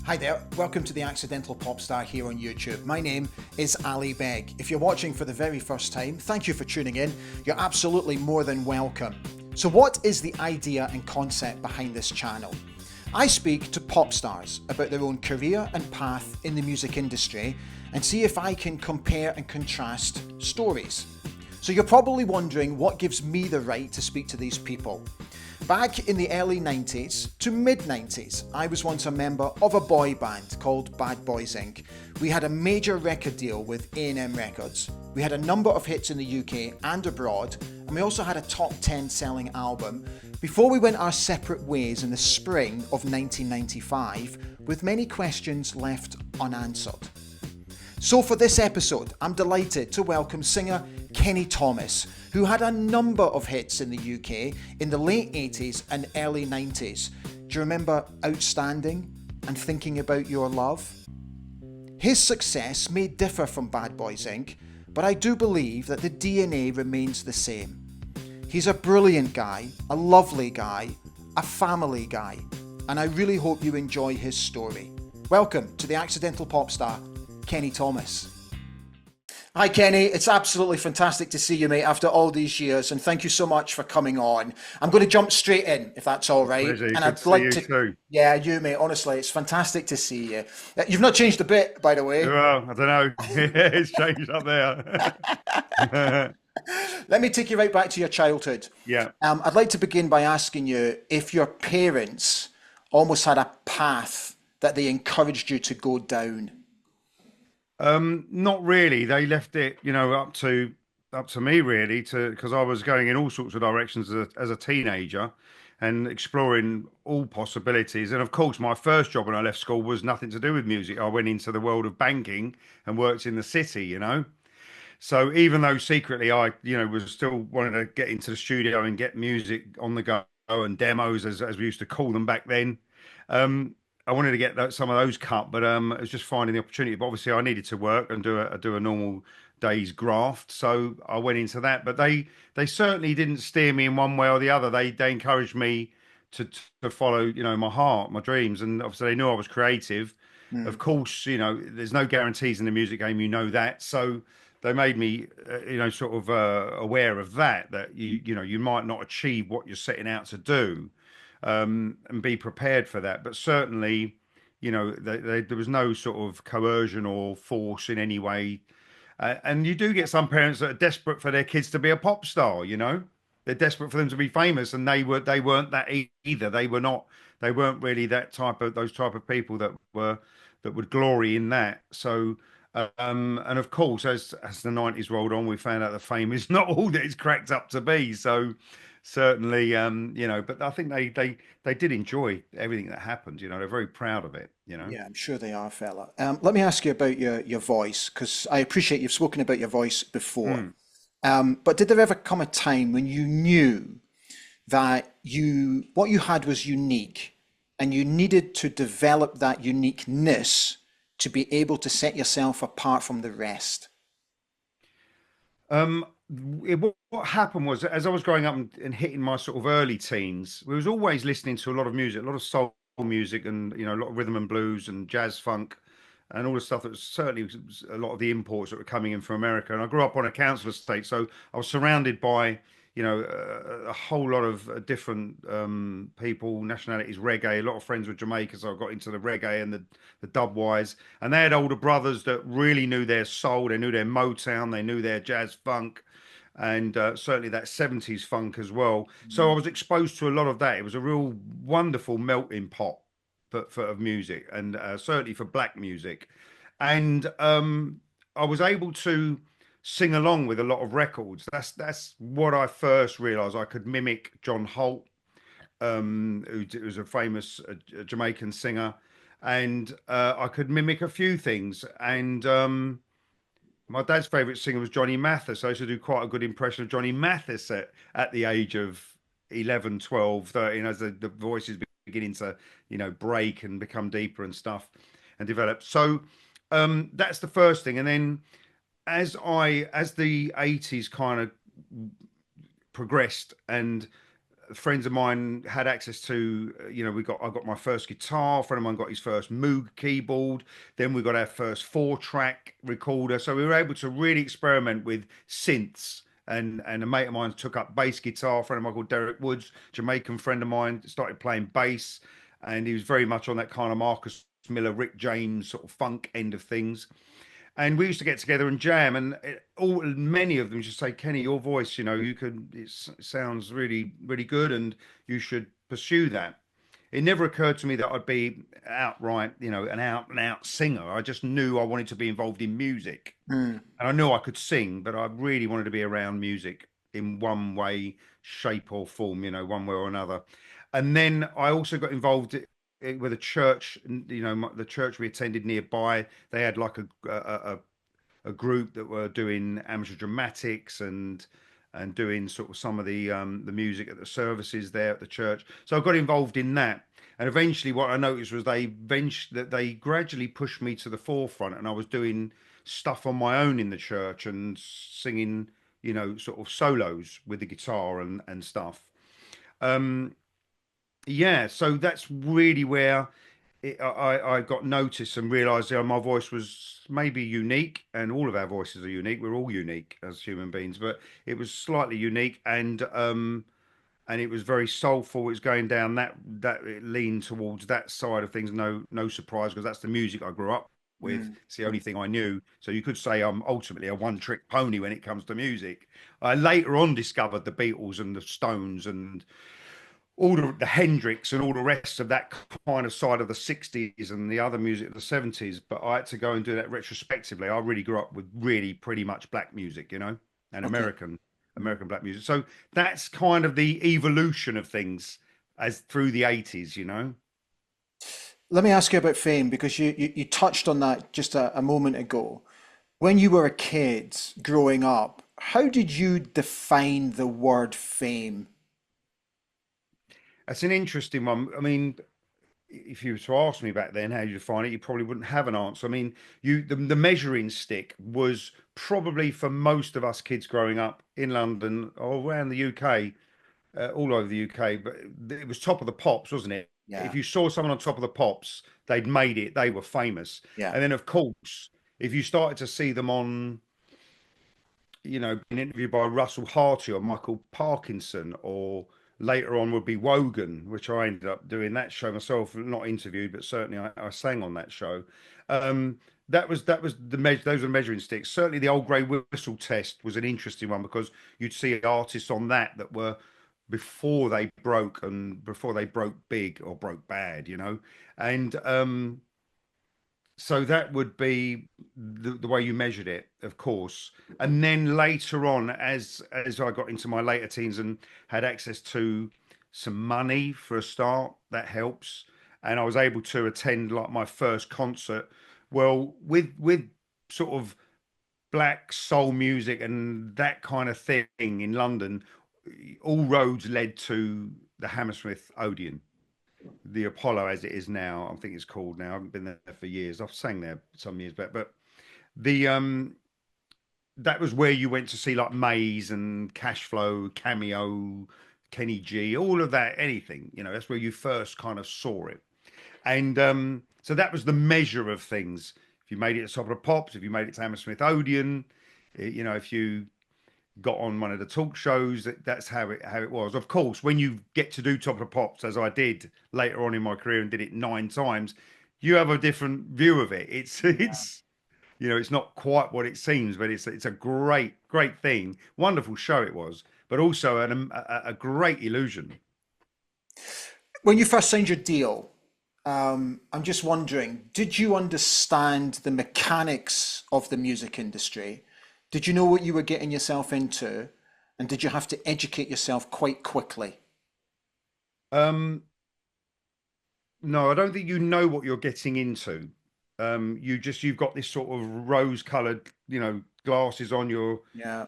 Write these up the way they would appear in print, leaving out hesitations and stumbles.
Hi there, welcome to The Accidental Pop Star here on YouTube. My name is Ali Beg. If you're watching for the very first time, thank you for tuning in. You're absolutely more than welcome. So what is the idea and concept behind this channel? I speak to pop stars about their own career and path in the music industry and see if I can compare and contrast stories. So you're probably wondering what gives me the right to speak to these people. Back in the early 90s to mid 90s, I was once a member of a boy band called Bad Boys Inc. We had a major record deal with A&M Records. We had a number of hits in the UK and abroad, and we also had a top 10 selling album before we went our separate ways in the spring of 1995, with many questions left unanswered. So for this episode, I'm delighted to welcome singer Kenny Thomas, who had a number of hits in the UK in the late 80s and early 90s. Do you remember Outstanding and Thinking About Your Love? His success may differ from Bad Boys Inc., but I do believe that the DNA remains the same. He's a brilliant guy, a lovely guy, a family guy, and I really hope you enjoy his story. Welcome to the Accidental Pop Star, Kenny Thomas. Hi Kenny, it's absolutely fantastic to see you, mate, after all these years, and thank you so much for coming on. I'm going to jump straight in, if that's all right. Pleasure. And Good I'd to like see you to, too. yeah, you, mate. Honestly, it's fantastic to see you. You've not changed a bit, by the way. Well, I don't know. It's changed up there. Let me take you right back to your childhood. Yeah. I'd like to begin by asking you if your parents almost had a path that they encouraged you to go down. Not really. They left it, up to me really, to because I was going in all sorts of directions as a teenager and exploring all possibilities. And of course, my first job when I left school was nothing to do with music. I went into the world of banking and worked in the city. So even though secretly I, was still wanting to get into the studio and get music on the go and demos as we used to call them back then, I wanted to get some of those cut, but it was just finding the opportunity. But obviously I needed to work and do a normal day's graft, so I went into that. But they certainly didn't steer me in one way or the other. They encouraged me to follow, my heart, my dreams, and obviously they knew I was creative. Of Mm. course, there's no guarantees in the music game, that. So they made me, sort of aware of that you might not achieve what you're setting out to do, and be prepared for that. But certainly, there was no sort of coercion or force in any way. And you do get some parents that are desperate for their kids to be a pop star. They're desperate for them to be famous, and they weren't that either. They weren't really those type of people that would glory in that. So, and of course, as the 90s rolled on, we found out that fame is not all that it's cracked up to be. So certainly, but I think they did enjoy everything that happened. They're very proud of it. Yeah, I'm sure they are, fella. Let me ask you about your voice, because I appreciate you've spoken about your voice before. Mm. But did there ever come a time when you knew that what you had was unique and you needed to develop that uniqueness to be able to set yourself apart from the rest? Um, what happened was, as I was growing up and hitting my sort of early teens, we was always listening to a lot of music, a lot of soul music, and a lot of rhythm and blues and jazz funk, and all the stuff that was certainly was a lot of the imports that were coming in from America. And I grew up on a council estate, so I was surrounded by a whole lot of different people, nationalities, reggae. A lot of friends were Jamaica, so I got into the reggae and the dubwise. And they had older brothers that really knew their soul, they knew their Motown, they knew their jazz funk, and certainly that 70s funk as well. So I was exposed to a lot of that. It was a real wonderful melting pot of music, and certainly for black music. And I was able to sing along with a lot of records. That's what I first realized I could mimic John Holt, who was a famous Jamaican singer, and I could mimic a few things. And my dad's favorite singer was Johnny Mathis. I used to do quite a good impression of Johnny Mathis at the age of 11, 12, 13, as the voices beginning to, break and become deeper and stuff and develop. So that's the first thing. And then as the 80s kind of progressed, and friends of mine had access to, I got my first guitar. A friend of mine got his first Moog keyboard. Then we got our first 4-track recorder. So we were able to really experiment with synths. And a mate of mine took up bass guitar. A friend of mine called Derek Woods, Jamaican friend of mine, started playing bass, and he was very much on that kind of Marcus Miller, Rick James sort of funk end of things. And we used to get together and jam, and many of them used to say, Kenny, your voice, it sounds really, really good, and you should pursue that. It never occurred to me that I'd be outright, an out and out singer. I just knew I wanted to be involved in music, Mm. and I knew I could sing, but I really wanted to be around music in one way, shape, or form, one way or another. And then I also got involved with a church, the church we attended nearby. They had like a group that were doing amateur dramatics and doing sort of some of the music at the services there at the church. So I got involved in that. And eventually what I noticed was they gradually pushed me to the forefront, and I was doing stuff on my own in the church and singing, sort of solos with the guitar and stuff. Um, yeah, so that's really where I got noticed and realized that my voice was maybe unique, and all of our voices are unique. We're all unique as human beings, but it was slightly unique, and it was very soulful. It was going down that it leaned towards that side of things. No surprise, because that's the music I grew up with. Mm. It's the only thing I knew. So you could say I'm ultimately a one-trick pony when it comes to music. I later on discovered the Beatles and the Stones and all the Hendrix and all the rest of that kind of side of the 60s and the other music of the 70s. But I had to go and do that retrospectively. I really grew up with really pretty much black music, and Okay. American black music. So that's kind of the evolution of things as through the 80s. Let me ask you about fame because you touched on that just a moment ago. When you were a kid growing up, how did you define the word fame? That's an interesting one. I mean, if you were to ask me back then how you define it, you probably wouldn't have an answer. I mean, the measuring stick was probably for most of us kids growing up in London or around the UK, all over the UK, but it was Top of the Pops, wasn't it? Yeah, If you saw someone on Top of the Pops, they'd made it, they were famous. yeah, And then, of course, if you started to see them on, being interviewed by Russell Harty or Michael Parkinson, or later on would be Wogan, which I ended up doing that show myself, not interviewed, but certainly I sang on that show. Um, that was the measure. Those were measuring sticks. Certainly, the old grey whistle test was an interesting one, because you'd see artists on that were before they broke and before they broke big or broke bad, and so that would be the way you measured it, of course. And then later on, as I got into my later teens and had access to some money for a start, that helps. And I was able to attend like my first concert. Well, with sort of black soul music and that kind of thing in London, all roads led to the Hammersmith Odeon, the Apollo as it is now. I think it's called now. I haven't been there for years. I've sang there some years back, but the that was where you went to see like Maze and Cashflow, Cameo, Kenny G, all of that, anything. That's where you first kind of saw it. And so that was the measure of things. If you made it to Top of the Pops, if you made it to Hammersmith Odeon, if you got on one of the talk shows. That's how it was. Of course, when you get to do Top of the Pops, as I did later on in my career and did it 9 times, you have a different view of it. It's yeah. it's it's not quite what it seems, but it's a great thing. Wonderful show it was, but also a great illusion. When you first signed your deal, I'm just wondering, did you understand the mechanics of the music industry? Did you know what you were getting yourself into? And did you have to educate yourself quite quickly? Um, no, I don't think you know what you're getting into. You've got this sort of rose-colored, glasses on. Yeah,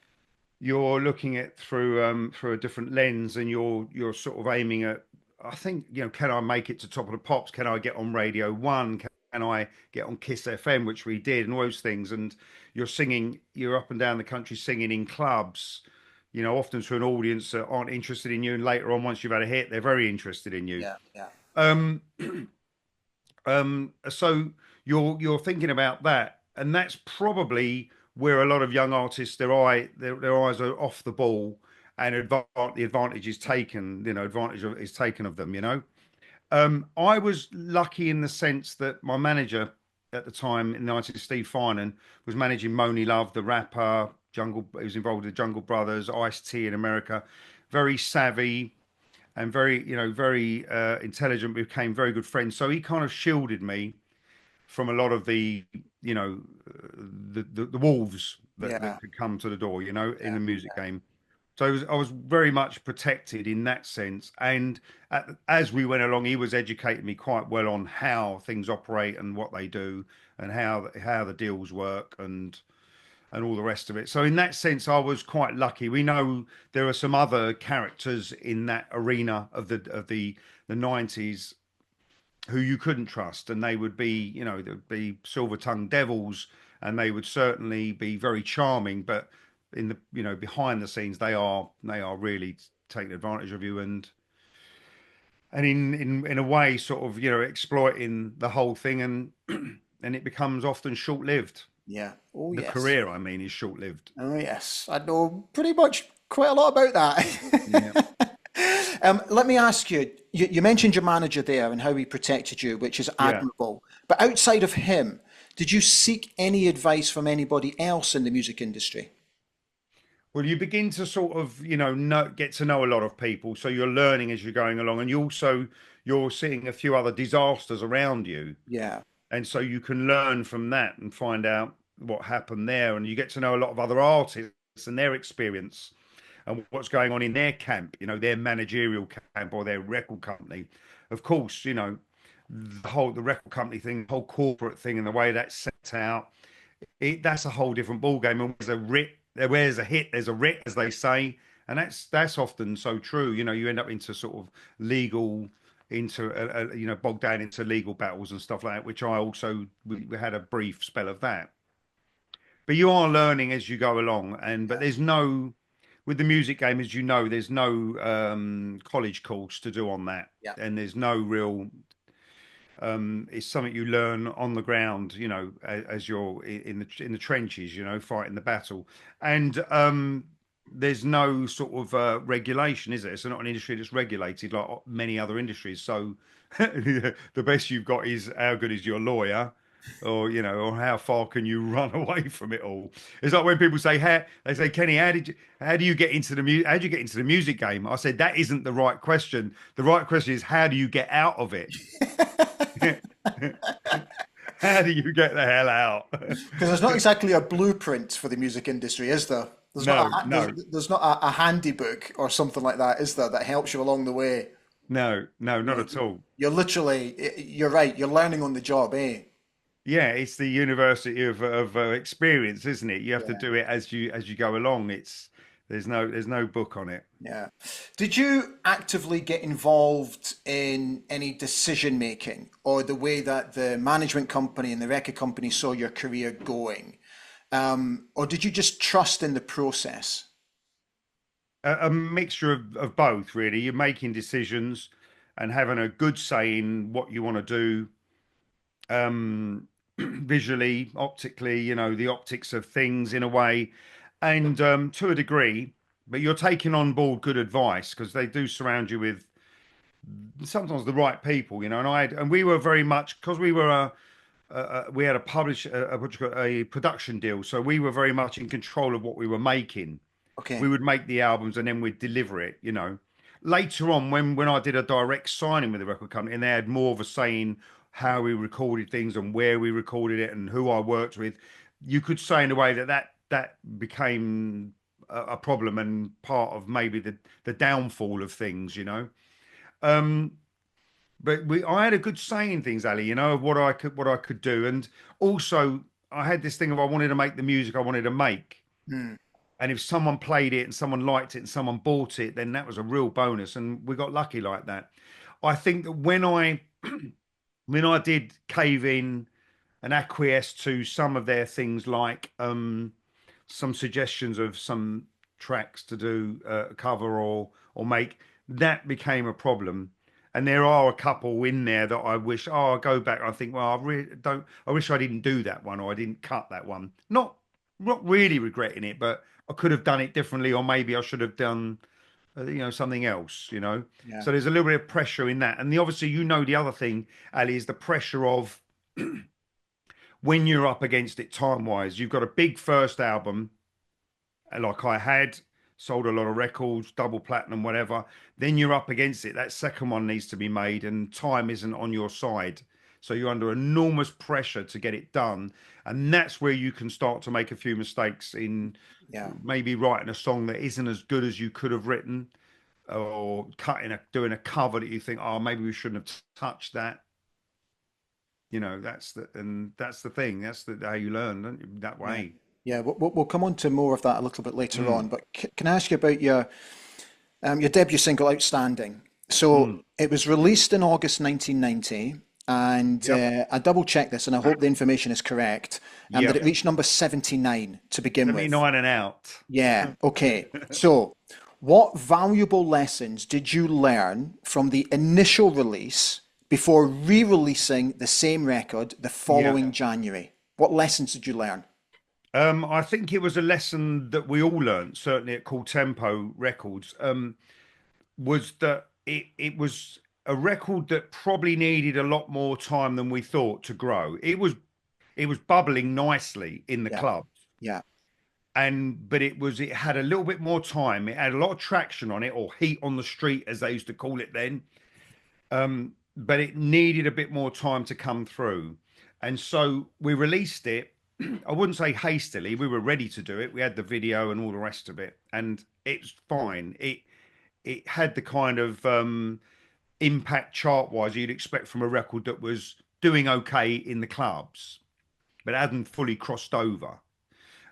You're looking at through a different lens, and you're sort of aiming at, I think, can I make it to Top of the Pops? Can I get on Radio One? Can I get on Kiss FM, which we did, and all those things. And you're up and down the country singing in clubs, often to an audience that aren't interested in you, and later on, once you've had a hit, they're very interested in you. Yeah, yeah, Um, so you're thinking about that, and that's probably where a lot of young artists their eyes are off the ball, and the advantage is taken. Is taken of them. I was lucky in the sense that my manager at the time in the 90s, Steve Finan, was managing Moni Love, the rapper. He was involved with the Jungle Brothers, Ice-T in America. Very savvy and very intelligent. We became very good friends. So he kind of shielded me from a lot of you know, the wolves that yeah, could come to the door, in yeah, the music game. So I was very much protected in that sense. And as we went along, he was educating me quite well on how things operate and what they do and how the deals work and all the rest of it. So in that sense, I was quite lucky. We know there are some other characters in that arena of the 90s who you couldn't trust, and they would be, they'd be silver-tongued devils, and they would certainly be very charming, but in the, behind the scenes, they are really taking advantage of you and in a way sort of, exploiting the whole thing, and and it becomes often short-lived. yeah. Oh, The yes. career, I mean, is short-lived. Oh, yes. I know pretty much quite a lot about Yeah. that. Let me ask you, you mentioned your manager there and how he protected you, which is Yeah. admirable. But outside of him, did you seek any advice from anybody else in the music industry? Well, you begin to sort of, get to know a lot of people. So you're learning as you're going along, and you're seeing a few other disasters around you, Yeah, and so you can learn from that and find out what happened there, and you get to know a lot of other artists and their experience and what's going on in their camp, their managerial camp or their record company. Of course, the record company thing, the whole corporate thing, and the way that's set out, that's a whole different ball game. And where's a hit, there's a writ, as they say, and that's often so true. You end up into sort of legal, into bogged down into legal battles and stuff like that, which I also we had a brief spell of that. But you are learning as you go along, but yeah, there's no with the music game, as there's no college course to do on that, yeah, and there's no real it's something you learn on the ground, as you're in the trenches, fighting the battle. And there's no sort of regulation, is it? It's not an industry that's regulated like many other industries. So the best you've got is how good is your lawyer, or how far can you run away from it all? It's like when people say, they say, Kenny, how do you get into how do you get into the music game? I said that isn't the right question. The right question is how do you get out of it? How do you get the hell out? because there's not exactly a blueprint for the music industry, is there? There's not No, a, no, there's not a handy book or something like that, is there, that helps you along the way? no, no, not You, at all. you're literally, you're right, you're learning on the job, eh? Yeah, it's the university of experience, isn't it? You have to Yeah. do it as you go along. There's no book on it. Yeah. Did you actively get involved in any decision making or the way that the management company and the record company saw your career going? Or did you just trust in the process? A mixture of both, really. You're making decisions and having a good say in what you want to do, visually, optically, the optics of things in a way, and to a degree. But you're taking on board good advice because they do surround you with sometimes the right people, and we were very much because we had a a production deal, so we were very much in control of what we were making. We Okay. would make the albums and then we'd deliver it. Later on, when I did a direct signing with the record company, and they had more of a say in how we recorded things and where we recorded it and who I worked with, you could say in a way that became a problem and part of maybe the downfall of things. Um, but I had a good say in things, Ali, of what I could do, and also I had this thing of I wanted to make the music I wanted to make, Hmm. and if someone played it and someone liked it and someone bought it, then that was a real bonus, and we got lucky like that. I think that when I did cave in and acquiesce to some of their things, like some suggestions of some tracks to do a cover or make. That became a problem. And there are a couple in there that I wish, I go back, I think, well, I really don't, I wish I didn't do that one or I didn't cut that one. Not really regretting it, but I could have done it differently, or maybe I should have done, something else, Yeah. So there's a little bit of pressure in that. And obviously, the other thing, Ali, is the pressure of when you're up against it time wise. You've got a big first album, like I had, sold a lot of records, double platinum, whatever. Then you're up against it. That second one needs to be made, and time isn't on your side. So you're under enormous pressure to get it done. And that's where you can start to make a few mistakes in Yeah. maybe writing a song that isn't as good as you could have written, or doing a cover that you think, oh, maybe we shouldn't have touched that. That's the thing. That's how you learn, don't you? That Yeah. way. Yeah. We'll come on to more of that a little bit later on. Mm, But can I ask you about your debut single, Outstanding? So mm. it was released in August 1990, and Yep. I double checked this, and I hope the information is correct, that it Yep. reached number 79 to begin with. 79 and out. Yeah, okay. So, what valuable lessons did you learn from the initial release before re-releasing the same record the Yeah. following January? What lessons did you learn? I think it was a lesson that we all learned, certainly at Cool Tempo Records, was that it was a record that probably needed a lot more time than we thought to grow. It was bubbling nicely in the Yeah, club, yeah, but it had a little bit more time. It had a lot of traction on it, or heat on the street, as they used to call it then. But it needed a bit more time to come through. And so we released it. I wouldn't say hastily. We were ready to do it. We had the video and all the rest of it, and it's fine. It had the kind of impact chart wise you'd expect from a record that was doing okay in the clubs, but hadn't fully crossed over.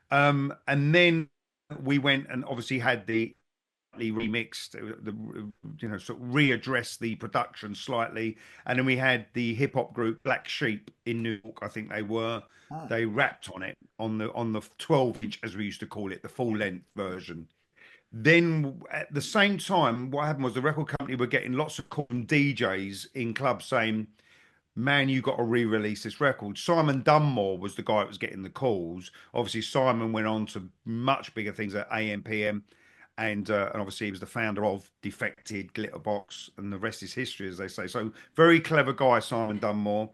And then we went and obviously had the remixed, sort of readdressed the production slightly, and then we had the hip hop group Black Sheep in New York. I think they were. ah, They rapped on it on the 12-inch, as we used to call it, the full length version. Then at the same time, what happened was the record company were getting lots of calls from DJs in clubs saying, man, you got to re-release this record. Simon Dunmore was the guy that was getting the calls. Obviously, Simon went on to much bigger things at AMPM, and obviously he was the founder of Defected, Glitterbox, and the rest is history, as they say. So very clever guy, Simon Dunmore,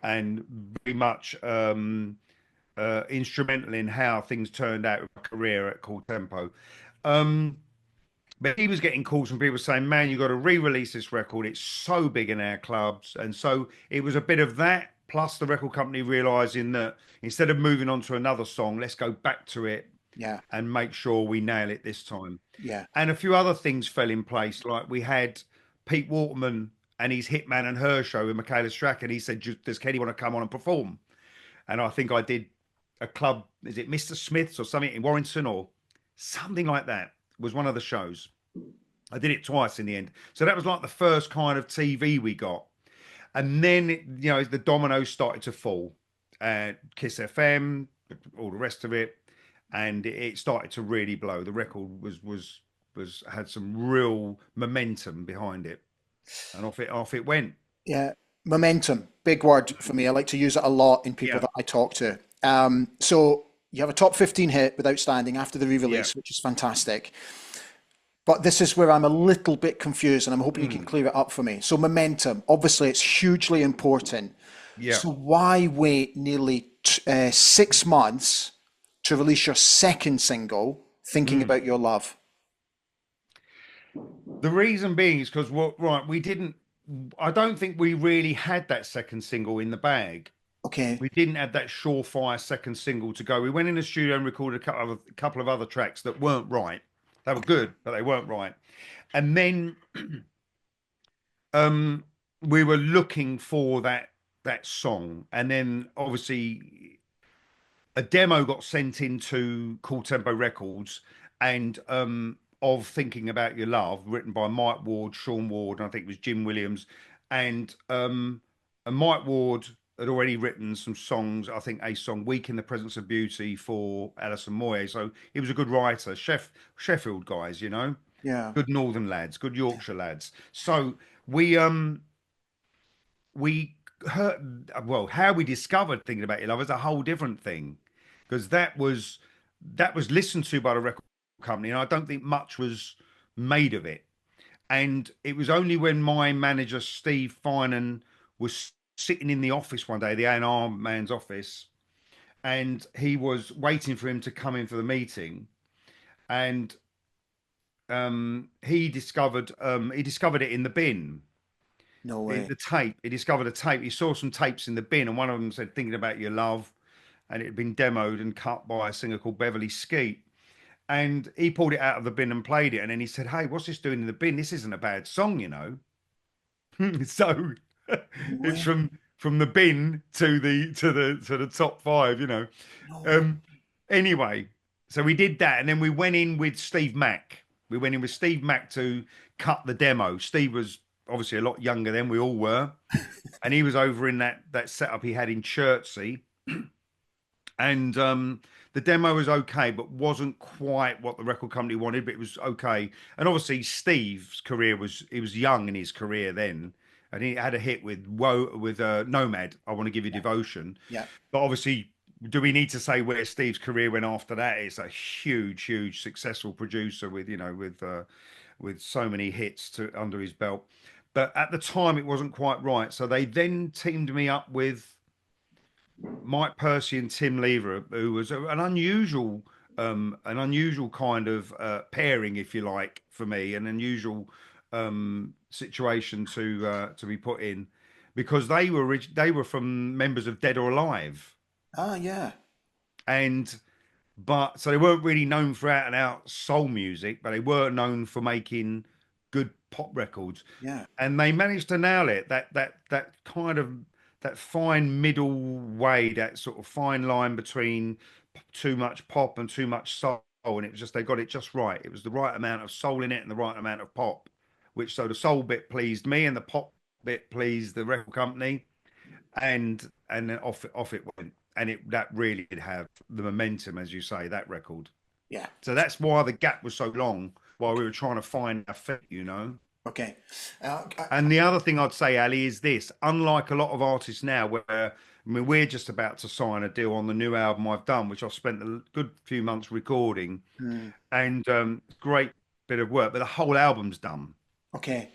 and very much instrumental in how things turned out with my career at Cool Tempo. Um, but he was getting calls from people saying, man, you got to re-release this record. It's so big in our clubs. And so it was a bit of that, plus the record company realizing that instead of moving on to another song, let's go back to it yeah, and make sure we nail it this time. yeah, And a few other things fell in place. Like we had Pete Waterman and his Hitman and Her show with Michaela Strack. And he said, does Kenny want to come on and perform? And I think I did a club, is it Mr. Smith's or something in Warrington or something like that, was one of the shows. I did it twice in the end. So that was like the first kind of TV we got. And then, the dominoes started to fall. Kiss FM, all the rest of it. And it started to really blow. The record was had some real momentum behind it. And off it went. yeah. Momentum, big word for me. I like to use it a lot in people Yeah. that I talk to. So you have a top 15 hit with Outstanding after the Yeah. re-release, which is fantastic. But this is where I'm a little bit confused, and I'm hoping you can Mm, clear it up for me. So, momentum, obviously, it's hugely important. yeah. So, why wait nearly 6 months to release your second single, Thinking Mm. About Your Love? The reason being is because we didn't. I don't think we really had that second single in the bag. Okay, We didn't have that surefire second single to go. We went in the studio and recorded a couple of other tracks that weren't right. They were good, but they weren't right. And then um, we were looking for that song, and then obviously a demo got sent into Cool Tempo Records, and of Thinking About Your Love, written by Mike Ward, Sean Ward, and I think it was Jim Williams, and Mike Ward had already written some songs. I think a song, "Week in the Presence of Beauty," for Alison Moyet. So he was a good writer. Sheffield guys, Yeah. good Northern lads, good Yorkshire lads. So we um we heard, well, how we discovered "Thinking About Your Love" is a whole different thing, because that was listened to by the record company, and I don't think much was made of it. And it was only when my manager Steve Finan was sitting in the office one day, the A&R man's office, and he was waiting for him to come in for the meeting, and he discovered it in the bin. No The way. tape. He discovered a tape. He saw some tapes in the bin, and one of them said "Thinking About Your Love," and it had been demoed and cut by a singer called Beverly Skeet. And he pulled it out of the bin and played it, and then he said, "Hey, what's this doing in the bin? This isn't a bad song." So No it's way. from the bin to the top five. No way. Um, anyway, so we did that, and then we went in with Steve Mack. We went in with Steve Mack to cut the demo. Steve was obviously a lot younger than we all were, and he was over in that setup he had in Chertsey, and the demo was okay, but wasn't quite what the record company wanted, but it was okay. And obviously Steve's career was, he was young in his career then, and he had a hit with Nomad, "I Want to Give You Yeah. Devotion." Yeah. But obviously, do we need to say where Steve's career went after that? It's a huge successful producer with so many hits to under his belt. But at the time it wasn't quite right, so they then teamed me up with Mike Percy and Tim Lever, who was an unusual kind of pairing, if you like, for me, an unusual situation to be put in, because they were from members of Dead or Alive, Ah, yeah. and but so they weren't really known for out and out soul music, but they were known for making good pop records, Yeah. and they managed to nail it. That kind of, that fine middle way, that sort of fine line between too much pop and too much soul, and it was just, they got it just right. It was the right amount of soul in it and the right amount of pop, which, so the soul bit pleased me and the pop bit pleased the record company, and then off it went, and that really did have the momentum, as you say, that record. Yeah. So that's why the gap was so long, while we were trying to find our feet. Okay. And the other thing I'd say, Ali, is this: unlike a lot of artists now, where, I mean, we're just about to sign a deal on the new album I've done, which I've spent a good few months recording, Hmm. and great bit of work, but the whole album's done. Okay.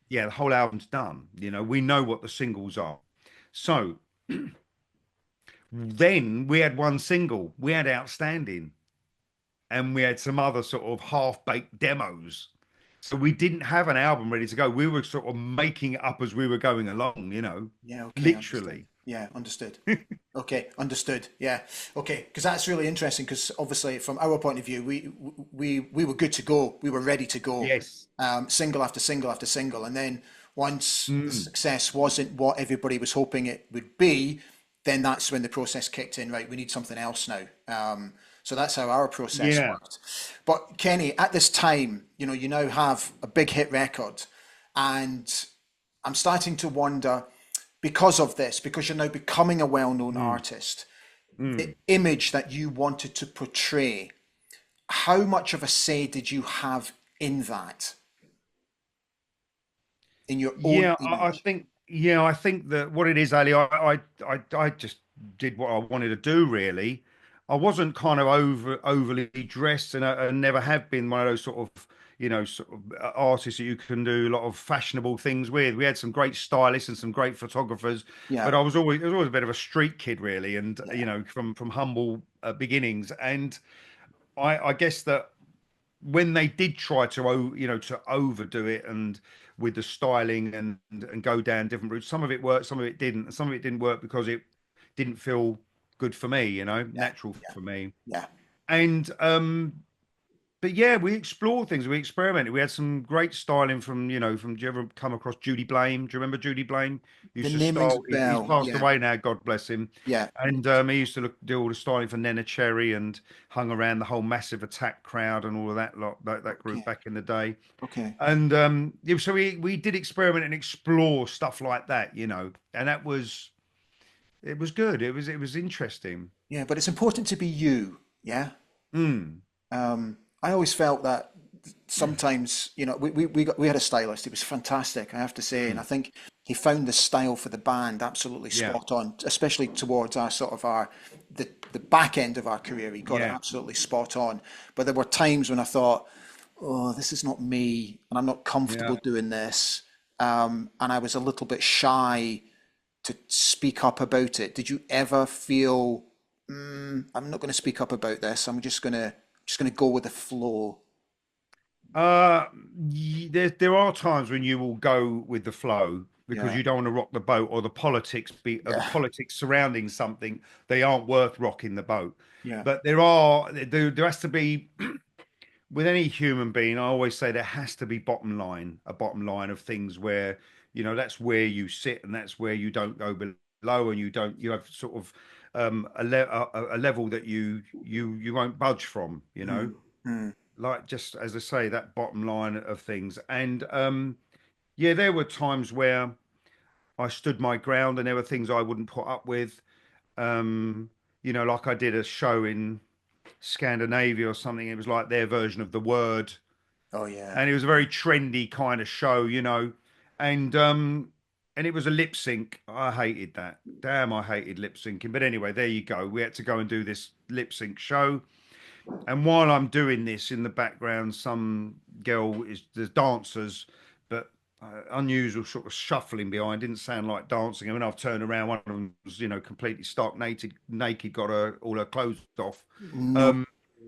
Yeah, the whole album's done. We know what the singles are. So then we had one single, we had Outstanding, and we had some other sort of half-baked demos. So we didn't have an album ready to go. We were sort of making it up as we were going along, Yeah. Okay. Understood. literally. Yeah. Understood. Okay. Understood. Yeah. Okay. Because that's really interesting. Because obviously, from our point of view, we were good to go. We were ready to go. Yes. Single after single after single, and then once the Mm. success wasn't what everybody was hoping it would be, then that's when the process kicked in. Right. We need something else now. So that's how our process Yeah. worked. But Kenny, at this time, you now have a big hit record, and I'm starting to wonder, because of this, because you're now becoming a well-known Mm. artist, the Mm. image that you wanted to portray, how much of a say did you have in that, in your own Yeah, I image? think yeah, I think that what it is, Ali, I just did what I wanted to do, really. I wasn't kind of overly dressed, and I never have been one of those sort of artists that you can do a lot of fashionable things with. We had some great stylists and some great photographers, Yeah, but I was always a bit of a street kid, really, and yeah, from humble beginnings. And I guess that when they did try to overdo it, and with the styling, and go down different routes, some of it worked, some of it didn't, and some of it didn't work because it didn't feel good for me, yeah, natural yeah, for me. yeah. And but yeah, we explored things, we experimented, we had some great styling from do you ever come across Judy Blame? Do you remember Judy Blame? He The used to name rings a style, he's bell. passed Yeah, away now, God bless him. yeah. And he used to do all the styling for Nena Cherry, and hung around the whole Massive Attack crowd and all of that lot, that group Okay, back in the day. okay. And yeah, so we did experiment and explore stuff like that, and that was, it was good. It was interesting. Yeah, but it's important to be you. Yeah. Mm. I always felt that sometimes, we had a stylist. He was fantastic, I have to say, and I Mm. think he found the style for the band absolutely Yeah, spot on, especially towards our sort of the back end of our career. He got it yeah, absolutely spot on. But there were times when I thought, oh, this is not me, and I'm not yeah. comfortable doing this. And I was a little bit shy to speak up about it. Did you ever feel, I'm not going to speak up about this. I'm just gonna go with the flow. Uh, there are times when you will go with the flow because Yeah, you don't want to rock the boat, or the yeah, politics surrounding something, they aren't worth rocking the boat. yeah, But there has to be, with any human being, I always say there has to be a bottom line of things where, that's where you sit, and that's where you don't go below, and you have sort of a level that you won't budge from, mm, mm, like, just as I say, that bottom line of things. And yeah, there were times where I stood my ground, and there were things I wouldn't put up with. Um, like I did a show in Scandinavia or something. It was like their version of The Word, oh yeah, and it was a very trendy kind of show, and and it was a lip sync. I hated that. Damn, I hated lip syncing. But anyway, there you go. We had to go and do this lip sync show. And while I'm doing this in the background, some girl is there's dancers, but unusual sort of shuffling behind. Didn't sound like dancing. I mean, I've turned around. One of them was, completely stark naked, got all her clothes off. no, Um,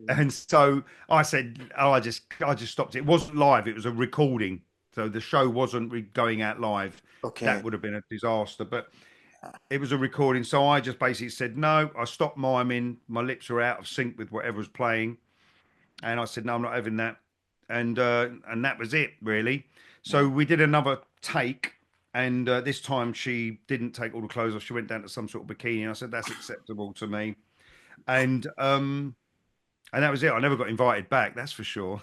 and so I said, "Oh, I just stopped it. It wasn't live. It was a recording. So the show wasn't going out live. That okay, would have been a disaster. But it was a recording. So I just basically said, no, I stopped miming. My lips were out of sync with whatever was playing. And I said, no, I'm not having that. And that was it, really. yeah, So we did another take. And this time she didn't take all the clothes off. She went down to some sort of bikini. I said, that's acceptable to me. And and that was it. I never got invited back, that's for sure.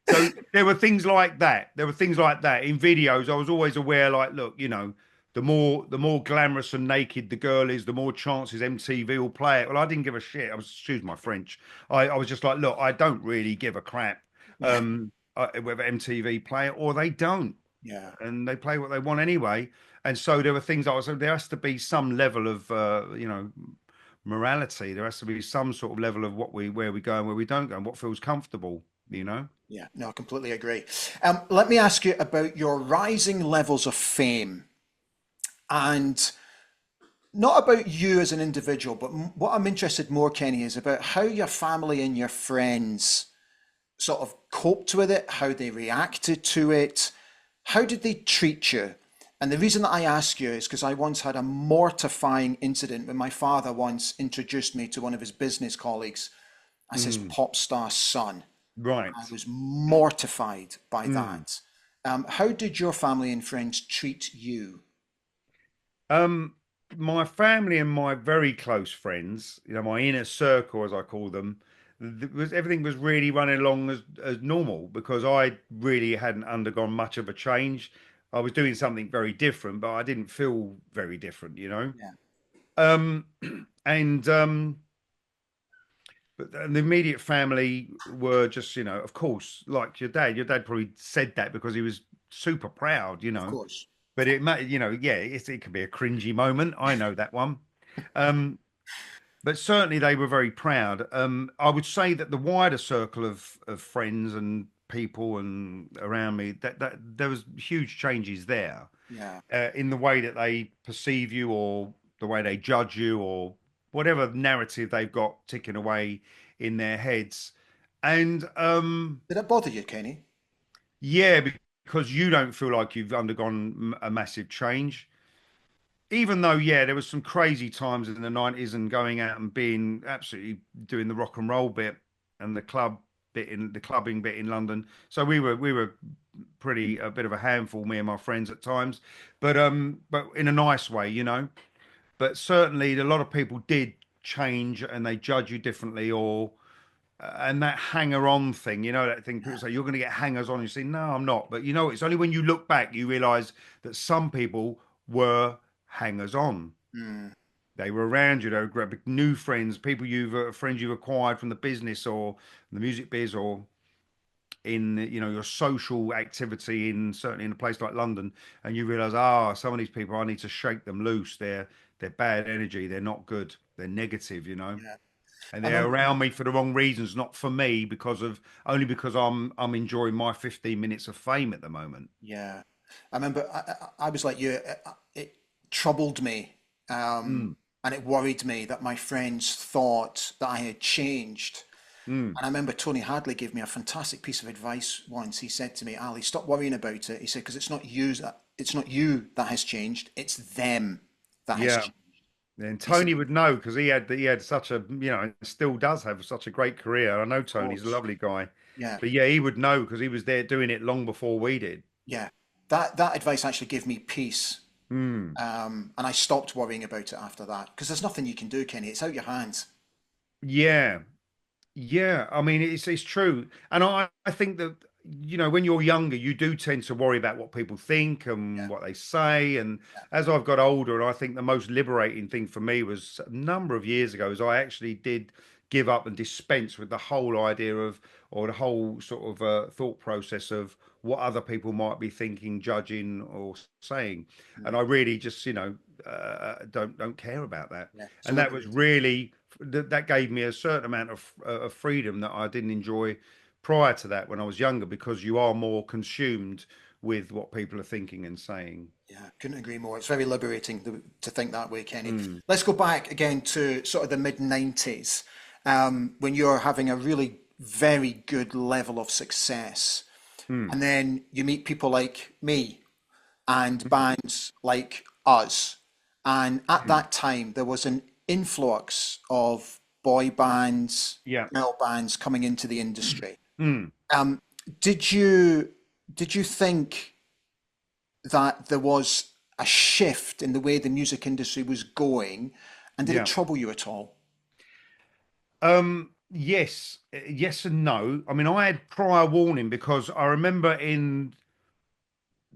So there were things like that. There were things like that in videos. I was always aware, like, look, the more glamorous and naked the girl is, the more chances MTV will play it. Well, I didn't give a shit. Excuse my French. I was just like, look, I don't really give a crap, yeah, whether MTV play it or they don't, yeah, and they play what they want anyway. And so there were things I was. So there has to be some level of, morality. There has to be some sort of level of where we go and where we don't go, and what feels comfortable. You know. yeah. No, I completely agree. Let me ask you about your rising levels of fame, and not about you as an individual, but what I'm interested more, Kenny, is about how your family and your friends sort of coped with it, how they reacted to it, how did they treat you? And the reason that I ask you is because I once had a mortifying incident when my father once introduced me to one of his business colleagues as his Mm, pop star son. I right. was mortified by Mm. that. How did your family and friends treat you? Um, my family and my very close friends, my inner circle, as I call them, everything was really running along as normal because I really hadn't undergone much of a change. I was doing something very different, but I didn't feel very different. Yeah, Um, and but the immediate family were just, of course, like your dad. Your dad probably said that because he was super proud, of course. But it might, yeah, it could be a cringy moment. I know that one. Um, but certainly they were very proud. I would say that the wider circle of friends and people and around me, that there was huge changes there, Yeah, in the way that they perceive you, or the way they judge you, or whatever narrative they've got ticking away in their heads. And did it bother you, Kenny? yeah, because you don't feel like you've undergone a massive change. Even though, yeah, there was some crazy times in the 90s, and going out and being absolutely doing the rock and roll bit and the clubbing bit in London. So we were pretty a bit of a handful, me and my friends at times, but in a nice way. But certainly a lot of people did change, and they judge you differently, or and that hanger on thing, that thing people Yeah, say you're going to get hangers on. You say, no, I'm not. But it's only when you look back you realize that some people were hangers on. Mm, They were around you. They were new friends, people friends you've acquired from the business or the music biz or in your social activity in certainly in a place like London, and you realise, some of these people I need to shake them loose. They're bad energy. They're not good. They're negative. yeah. And I they're remember. around me for the wrong reasons, not for me, only because I'm enjoying my 15 minutes of fame at the moment. Yeah, I remember. I was like you. It troubled me, Mm, and it worried me that my friends thought that I had changed. mm, And I remember Tony Hadley gave me a fantastic piece of advice once. He said to me, "Ali, stop worrying about it." He said, "Because it's not you that has changed. It's them that has yeah. changed." And He said, Tony would know because he had such a still does have such a great career. I know "Of Tony's a course, lovely guy, yeah, but yeah, he would know because he was there doing it long before we did. yeah." That advice actually gave me peace, Mm. and I stopped worrying about it after that because there's nothing you can do, Kenny. It's out your hands. Yeah, yeah. I mean, it's true, and I think that when you're younger, you do tend to worry about what people think and Yeah, what they say. And yeah, as I've got older, I think the most liberating thing for me was a number of years ago, is I actually did give up and dispense with the whole idea of, or the whole sort of thought process of what other people might be thinking, judging, or saying. mm, And I really just, don't care about that. yeah. It's And that was liberating. really that gave me a certain amount of freedom that I didn't enjoy prior to that when I was younger, because you are more consumed with what people are thinking and saying. Yeah, couldn't agree more. It's very liberating to think that way, Kenny. Mm, Let's go back again to sort of the mid 90s, when you're having a really very good level of success. mm, And then you meet people like me and mm, bands like us. And at mm. that time, there was an influx of boy bands, Yeah. girl bands coming into the industry. Mm, Um, did you did you think that there was a shift in the way the music industry was going, and did it yeah. trouble you at all? Yes, yes and no. I mean, I had prior warning because I remember in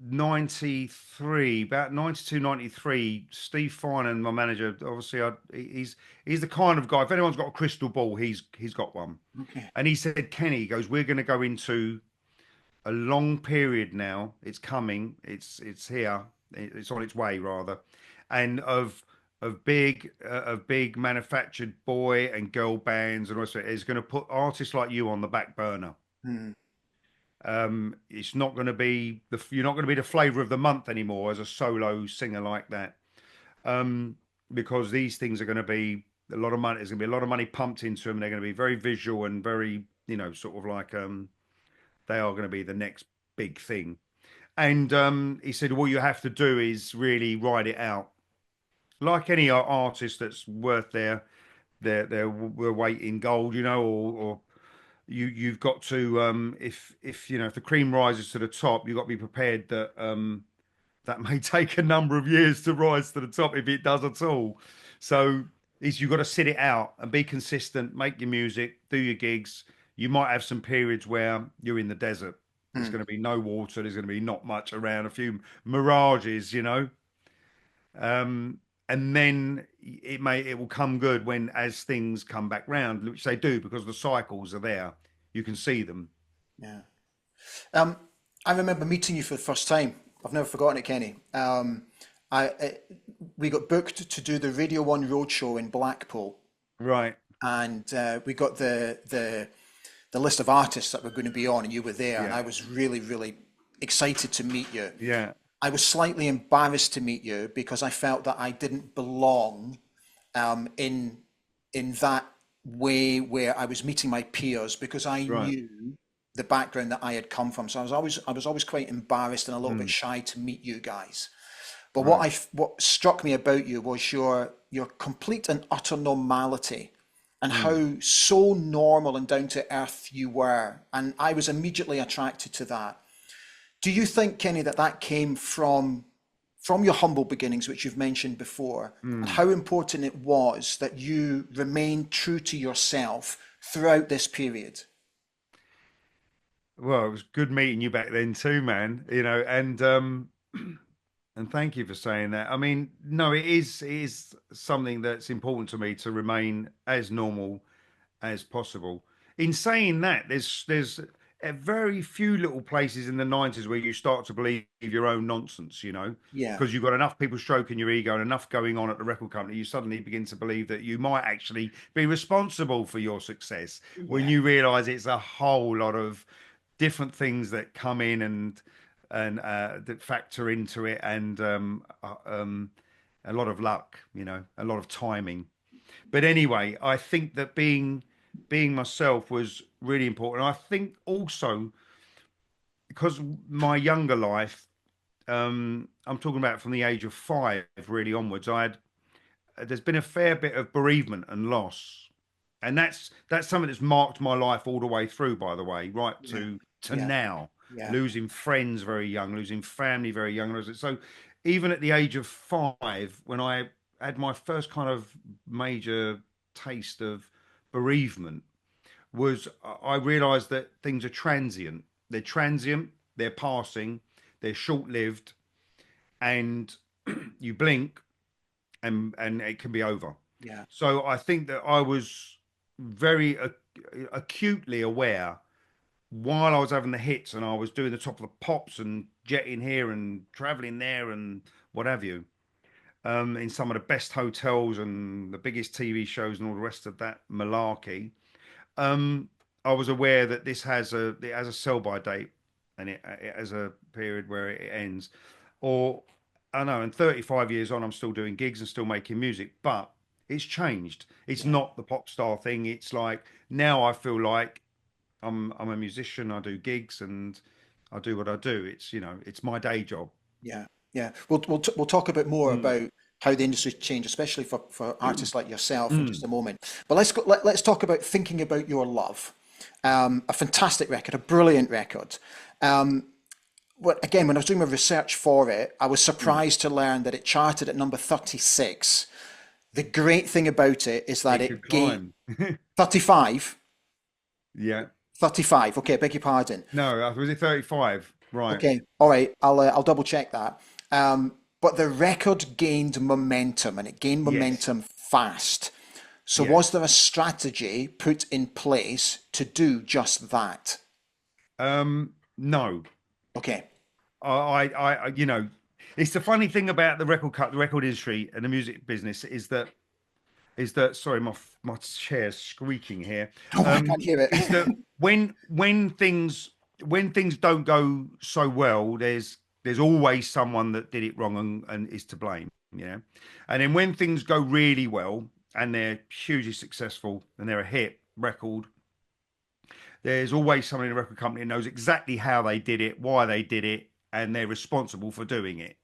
93, about 92, 93, Steve Finan, my manager, obviously he's the kind of guy, if anyone's got a crystal ball, he's got one. Okay. And he said, Kenny, he goes, we're going to go into a long period now. It's coming. It's here. It's on its way rather, and of big manufactured boy and girl bands and also is going to put artists like you on the back burner. Hmm. It's not going to be you're not going to be the flavor of the month anymore as a solo singer like that. Um, because these things are going to be a lot of money. There's going to be a lot of money pumped into them. They're going to be very visual and very, sort of like they are going to be the next big thing. And he said, all you have to do is really ride it out, like any artist that's worth their weight in gold, or you've got to if the cream rises to the top, you've got to be prepared that that may take a number of years to rise to the top if it does at all. So is you've got to sit it out and be consistent, make your music, do your gigs. You might have some periods where you're in the desert. There's Hmm. going to be no water. There's going to be not much around, a few mirages. Um, and then it will come good when as things come back round, which they do because the cycles are there. You can see them. Yeah. Um, I remember meeting you for the first time. I've never forgotten it, Kenny. We got booked to do the Radio One Roadshow in Blackpool, Right. and we got the list of artists that were going to be on, and you were there, and Yeah. I was really, really excited to meet you. Yeah. I was slightly embarrassed to meet you because I felt that I didn't belong in that way where I was meeting my peers because I Right. knew the background that I had come from. So I was always quite embarrassed and a little bit Mm, shy to meet you guys. But right. what struck me about you was your complete and utter normality and Mm. how so normal and down to earth you were, and I was immediately attracted to that. Do you think, Kenny, that that came from your humble beginnings, which you've mentioned before, and Mm. how important it was that you remained true to yourself throughout this period? Well, it was good meeting you back then too, man. And And thank you for saying that. I mean, no, it is something that's important to me to remain as normal as possible. In saying that, there's a very few little places in the 90s where you start to believe your own nonsense, Yeah, because you've got enough people stroking your ego and enough going on at the record company, you suddenly begin to believe that you might actually be responsible for your success when yeah, you realize it's a whole lot of different things that come in and that factor into it, and a lot of luck, a lot of timing. But anyway, I think that being myself was really important. I think also because my younger life, I'm talking about from the age of 5 really onwards, I had there's been a fair bit of bereavement and loss, and that's something that's marked my life all the way through, by the way, right yeah, to yeah, now. yeah, Losing friends very young, losing family very young. So even at the age of 5, when I had my first kind of major taste of bereavement, was I realized that things are transient. They're transient, they're passing, they're short-lived, and you blink and it can be over. yeah, So I think that I was very acutely aware while I was having the hits and I was doing the top of the pops and jetting here and traveling there and what have you, in some of the best hotels and the biggest TV shows and all the rest of that malarkey. Um, I was aware that it has a sell by date, and it has a period where it ends. Or I know, and 35 years on, I'm still doing gigs and still making music, but it's changed. It's yeah, not the pop star thing. It's like now I feel like I'm a musician. I do gigs and I do what I do. It's my day job. yeah, yeah. We'll talk a bit more Mm. about how the industry's changed, especially for artists like yourself, in just Mm. a moment. But let's talk about thinking about your love. A fantastic record, a brilliant record. Well, again, when I was doing my research for it, I was Mm. surprised to learn that it charted at number 36. The great thing about it is that It could it gained climb. 35. Yeah. 35. Okay, beg your pardon. No, was it 35? Right. Okay, all right. I'll double check that. But the record gained momentum, and it gained Yes. momentum fast. So Yeah. was there a strategy put in place to do just that? No. Okay. It's the funny thing about the record industry and the music business is that sorry, my chair's squeaking here. Oh, I can't hear Is it. that when things don't go so well, there's always someone that did it wrong and is to blame, and then when things go really well and they're hugely successful and they're a hit record, there's always someone in a record company that knows exactly how they did it, why they did it, and they're responsible for doing it.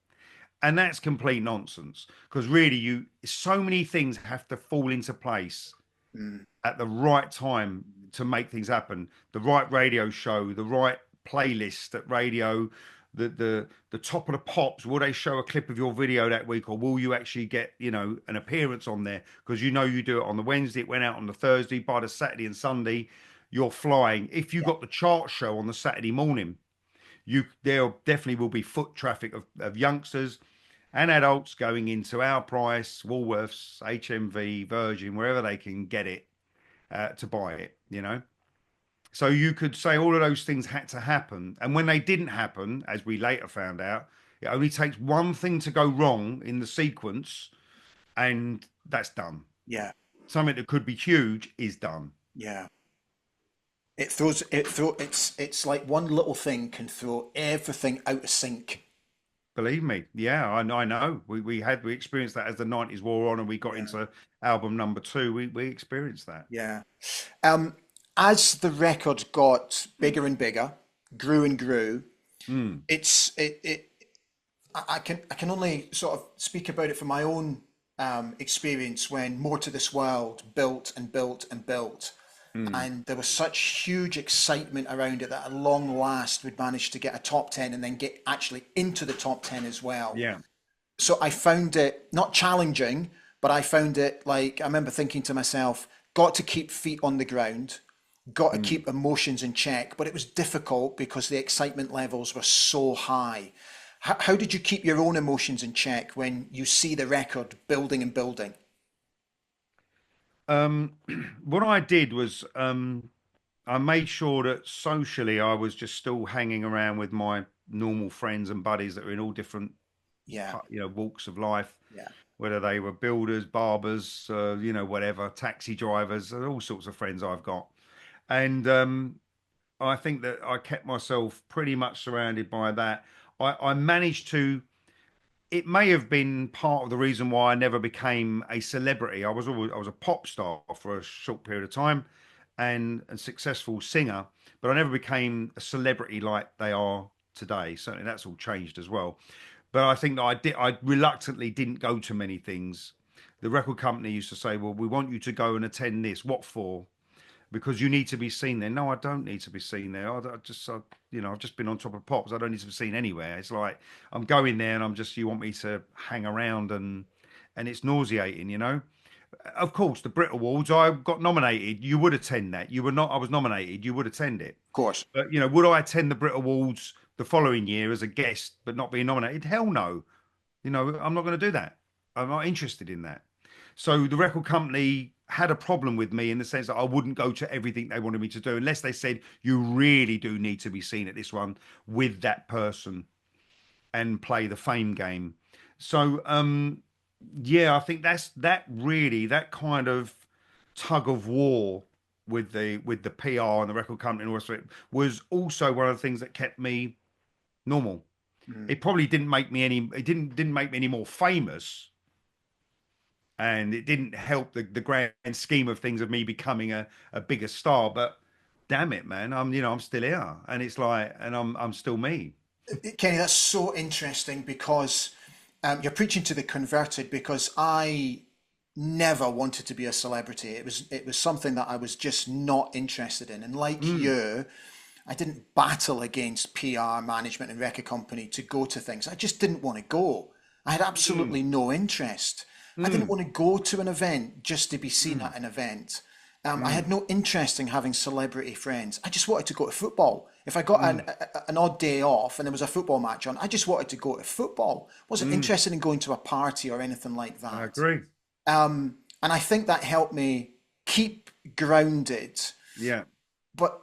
And that's complete nonsense because really, so many things have to fall into place Mm, at the right time to make things happen. The right radio show, the right playlist at radio, the top of the pops. Will they show a clip of your video that week, or will you actually get an appearance on there? Because you do it on the Wednesday, it went out on the Thursday. By the Saturday and Sunday, you're flying. If you yeah, got the chart show on the Saturday morning, there definitely will be foot traffic of youngsters and adults going into our price, Woolworths, HMV, Virgin, wherever they can get it to buy it. So you could say all of those things had to happen. And when they didn't happen, as we later found out, it only takes one thing to go wrong in the sequence and that's done. yeah, Something that could be huge is done. yeah. It's like one little thing can throw everything out of sync. Believe me. Yeah, I know. We experienced that as the 90s wore on and we got Yeah, into album number 2. We experienced that. yeah. Um, as the record got bigger and bigger, grew and grew, Mm, it's it it I can only sort of speak about it from my own experience when More to This World built and built and built. mm. And there was such huge excitement around it that at long last we'd managed to get a top 10 and then get actually into the top 10 as well. Yeah. So I found it not challenging, but I found it like I remember thinking to myself, got to keep feet on the ground, got to Mm, keep emotions in check, but it was difficult because the excitement levels were so high. How did you keep your own emotions in check when you see the record building and building? Um, what I did was I made sure that socially I was just still hanging around with my normal friends and buddies that were in all different, Yeah, walks of life, yeah. whether they were builders, barbers, whatever, taxi drivers, all sorts of friends I've got. And I think that I kept myself pretty much surrounded by that. I managed to. It may have been part of the reason why I never became a celebrity. I was a pop star for a short period of time, and a successful singer, but I never became a celebrity like they are today. Certainly, that's all changed as well. But I think that I reluctantly didn't go to many things. The record company used to say, "Well, we want you to go and attend this. What for?" Because you need to be seen there. No, I don't need to be seen there. I've just been on top of pops. I don't need to be seen anywhere. It's like I'm going there and you want me to hang around and it's nauseating. Of course, the Brit Awards, I got nominated. You would attend that. You were not, I was nominated. You would attend it. Of course. But, would I attend the Brit Awards the following year as a guest, but not being nominated? Hell no. I'm not going to do that. I'm not interested in that. So the record company had a problem with me in the sense that I wouldn't go to everything they wanted me to do unless they said you really do need to be seen at this one with that person and play the fame game. So yeah, I think that kind of tug of war with the PR and the record company and all the rest of it was also one of the things that kept me normal. Mm. It probably didn't make me any it didn't make me any more famous, and it didn't help the grand scheme of things of me becoming a bigger star. But damn it, man, I'm still here, and it's like, and I'm still me. Kenny, that's so interesting because you're preaching to the converted because I never wanted to be a celebrity. It was something that I was just not interested in. And like Mm, you, I didn't battle against PR management and record company to go to things. I just didn't want to go. I had mm, absolutely no interest. I didn't mm, want to go to an event just to be seen mm, at an event. I mm, had no interest in having celebrity friends. I just wanted to go to football. If I got mm, an odd day off and there was a football match on, I just wanted to go to football. Wasn't mm. interested in going to a party or anything like I that. agree. And I think that helped me keep grounded. Yeah. But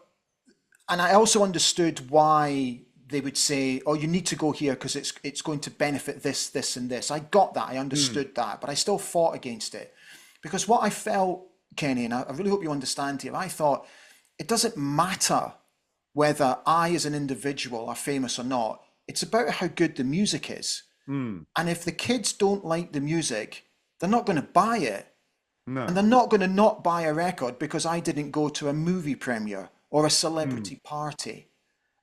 and I also understood why they would say, "Oh, you need to go here because it's going to benefit this, this, and this." I got that, I Mm, understood that, but I still fought against it because what I felt, Kenny, and I really hope you understand here. I thought it doesn't matter whether I, as an individual, are famous or not. It's about how good the music is, mm. and if the kids don't like the music, they're not going to buy it. And No. they're not going to not buy a record because I didn't go to a movie premiere or a Mm, celebrity party.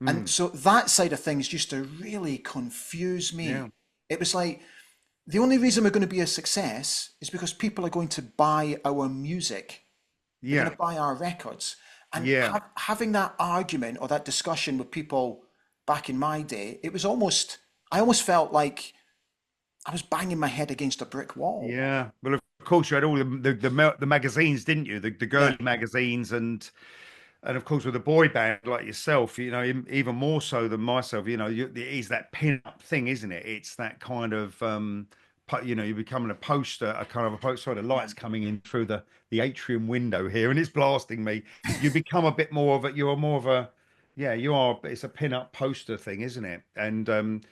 And mm. so that side of things used to really confuse Yeah. me. It was like the only reason we're going to be a success is because people are going to buy our music. They're going Yeah. to buy our records. And Yeah. having that argument or that discussion with people back in my day, it was almost, I almost felt like I was banging my head against a brick wall. Yeah. Well, of course, you had all the magazines, didn't you? The Yeah, girly magazines, and of course with a boy band like yourself, even more so than myself, it is that pin-up thing, isn't it? It's that kind of you're becoming a poster, a kind of a poster. Sorry, the yeah, light's coming in through the atrium window here, and it's blasting me. You become a bit more of a, you're more of a, yeah, you are. It's a pin-up poster thing, isn't it? And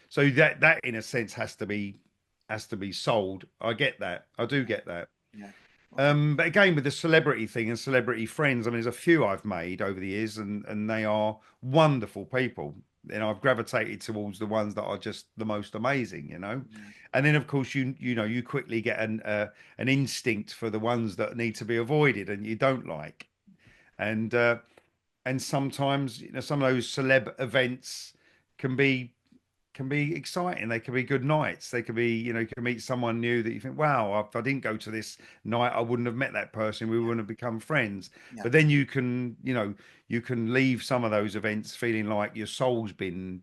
so that in a sense has to be sold. I get that. I do get that. yeah. Okay. But again, with the celebrity thing and celebrity friends, I mean, there's a few I've made over the years, and they are wonderful people. And I've gravitated towards the ones that are just the most amazing. Yeah, And then, of course, you quickly get an instinct for the ones that need to be avoided and you don't like. And sometimes, some of those celeb events can be can be exciting. They can be good nights. They could be, you can meet someone new that you think, wow, if I didn't go to this night, I wouldn't have met that person. We yeah, wouldn't have become friends. yeah, But then you can leave some of those events feeling like your soul's been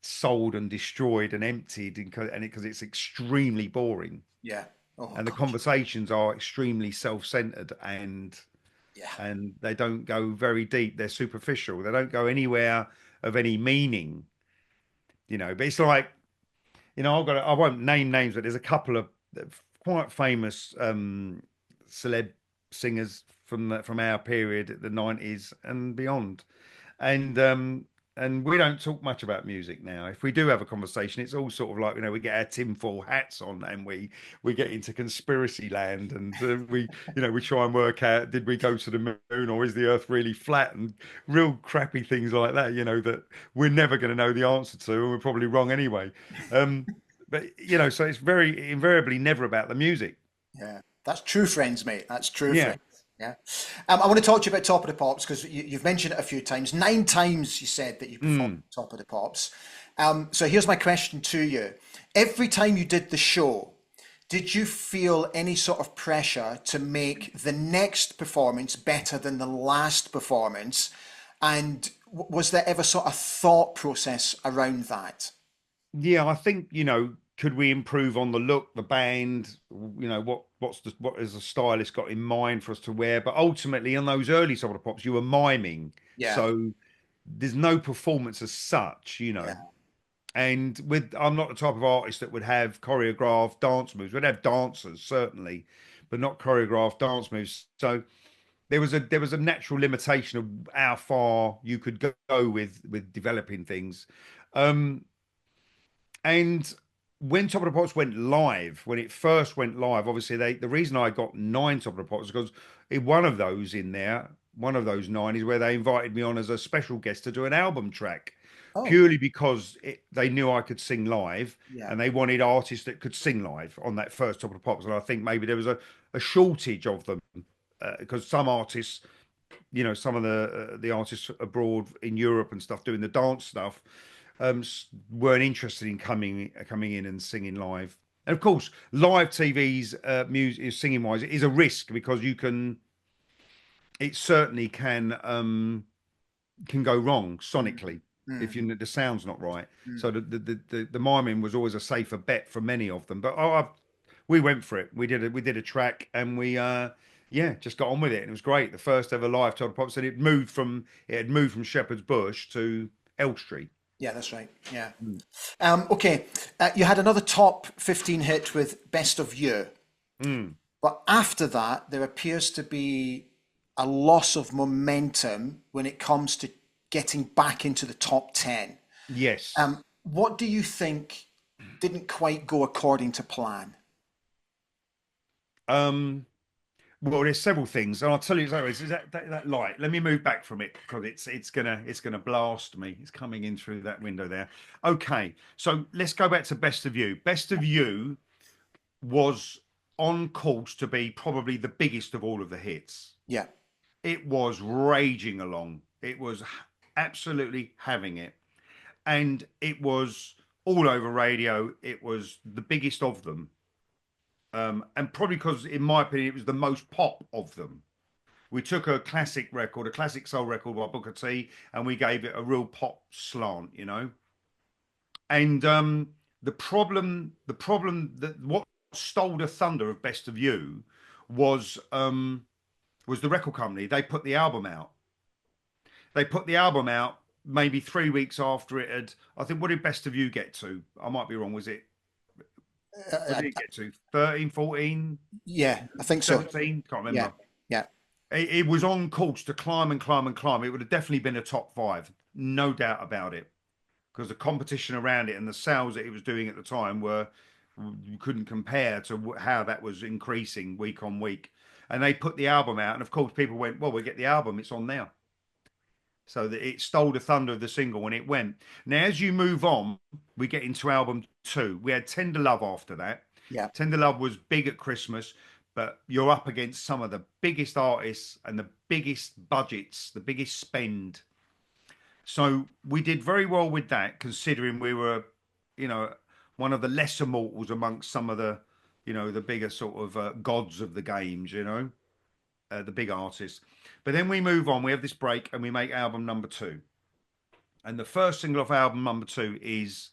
sold and destroyed and emptied, because it's extremely boring, yeah. Oh and the gosh. conversations are extremely self-centered, Yeah. and they don't go very deep. They're superficial. They don't go anywhere of any meaning. But it's like I won't name names, but there's a couple of quite famous celeb singers from our period, the 90s and beyond. And we don't talk much about music now. If we do have a conversation, it's all sort of like, we get our tinfoil hats on and we get into conspiracy land, and we try and work out, did we go to the moon, or is the earth really flat, and real crappy things like that, that we're never going to know the answer to, and we're probably wrong anyway. But so it's very invariably never about the music. Yeah, that's true friends, mate. That's true Yeah. friends. Yeah. I want to talk to you about Top of the Pops because you've mentioned it a few times. 9 times you said that you performed Mm. Top of the Pops. So here's my question to you. Every time you did the show, did you feel any sort of pressure to make the next performance better than the last performance? And was there ever sort of thought process around that? Yeah, I think, could we improve on the look, the band, what is the stylist got in mind for us to wear? But ultimately, in those early sort of pops, you were miming, Yeah. so there's no performance as such. Yeah. And I'm not the type of artist that would have choreographed dance moves. We'd have dancers certainly, but not choreographed dance moves. So there was a natural limitation of how far you could go with developing things. Um, and when Top of the Pops went live, when it first went live, obviously the reason I got 9 Top of the Pops is because one of those in there, one of those 9 is where they invited me on as a special guest to do an album track, Oh, purely because they knew I could sing live, yeah. and they wanted artists that could sing live on that first Top of the Pops. And I think maybe there was a shortage of them, because some artists, some of the artists abroad in Europe and stuff doing the dance stuff, weren't interested in coming in and singing live. And of course, live TV's music singing wise, it is a risk because it certainly can go wrong Mm, sonically if mm, the sound's not right. mm. So the miming was always a safer bet for many of them. But we went for it. We did a track, and we yeah, just got on with it, and it was great. The first ever live Todd Pop said it had moved from Shepherd's Bush to Elstree. Yeah, that's right. Yeah. Mm. Okay. You had another top 15 hit with Best of You. Mm. But after that, there appears to be a loss of momentum when it comes to getting back into the top 10. Yes. What do you think didn't quite go according to plan? Um, well, there's several things, and I'll tell you exactly. Is that light? Let me move back from it because it's gonna blast me. It's coming in through that window there. Okay, so let's go back to Best of You. Best of You was on course to be probably the biggest of all of the hits. Yeah. It was raging along. It was absolutely having it, and it was all over radio. It was the biggest of them. And probably because, in my opinion, it was the most pop of them. We took a classic record, a classic soul record by Booker T, and we gave it a real pop slant. And the problem that what stole the thunder of Best of You was the record company. They put the album out. They put the album out maybe 3 weeks after it had. I think, what did Best of You get to? I might be wrong. What Uh, did it get to? 13, 14, yeah, I think so. 17? Can't Yeah. remember. Yeah. It was on course to climb and climb and climb. It would have definitely been a top 5, no doubt about it, because the competition around it and the sales that it was doing at the time were, you couldn't compare to how that was increasing week on week. And they put the album out, and of course, people went, "Well, we get the album; it's on now." So that it stole the thunder of the single when it went. Now, as you move on, we get into album 2. We had Tender Love after that. Yeah. Tender Love was big at Christmas, but you're up against some of the biggest artists and the biggest budgets, the biggest spend. So we did very well with that, considering we were, you know, one of the lesser mortals amongst some of the bigger sort of gods of the games, the big artists. But then we move on. We have this break, and we make album number 2. And the first single off album number 2 is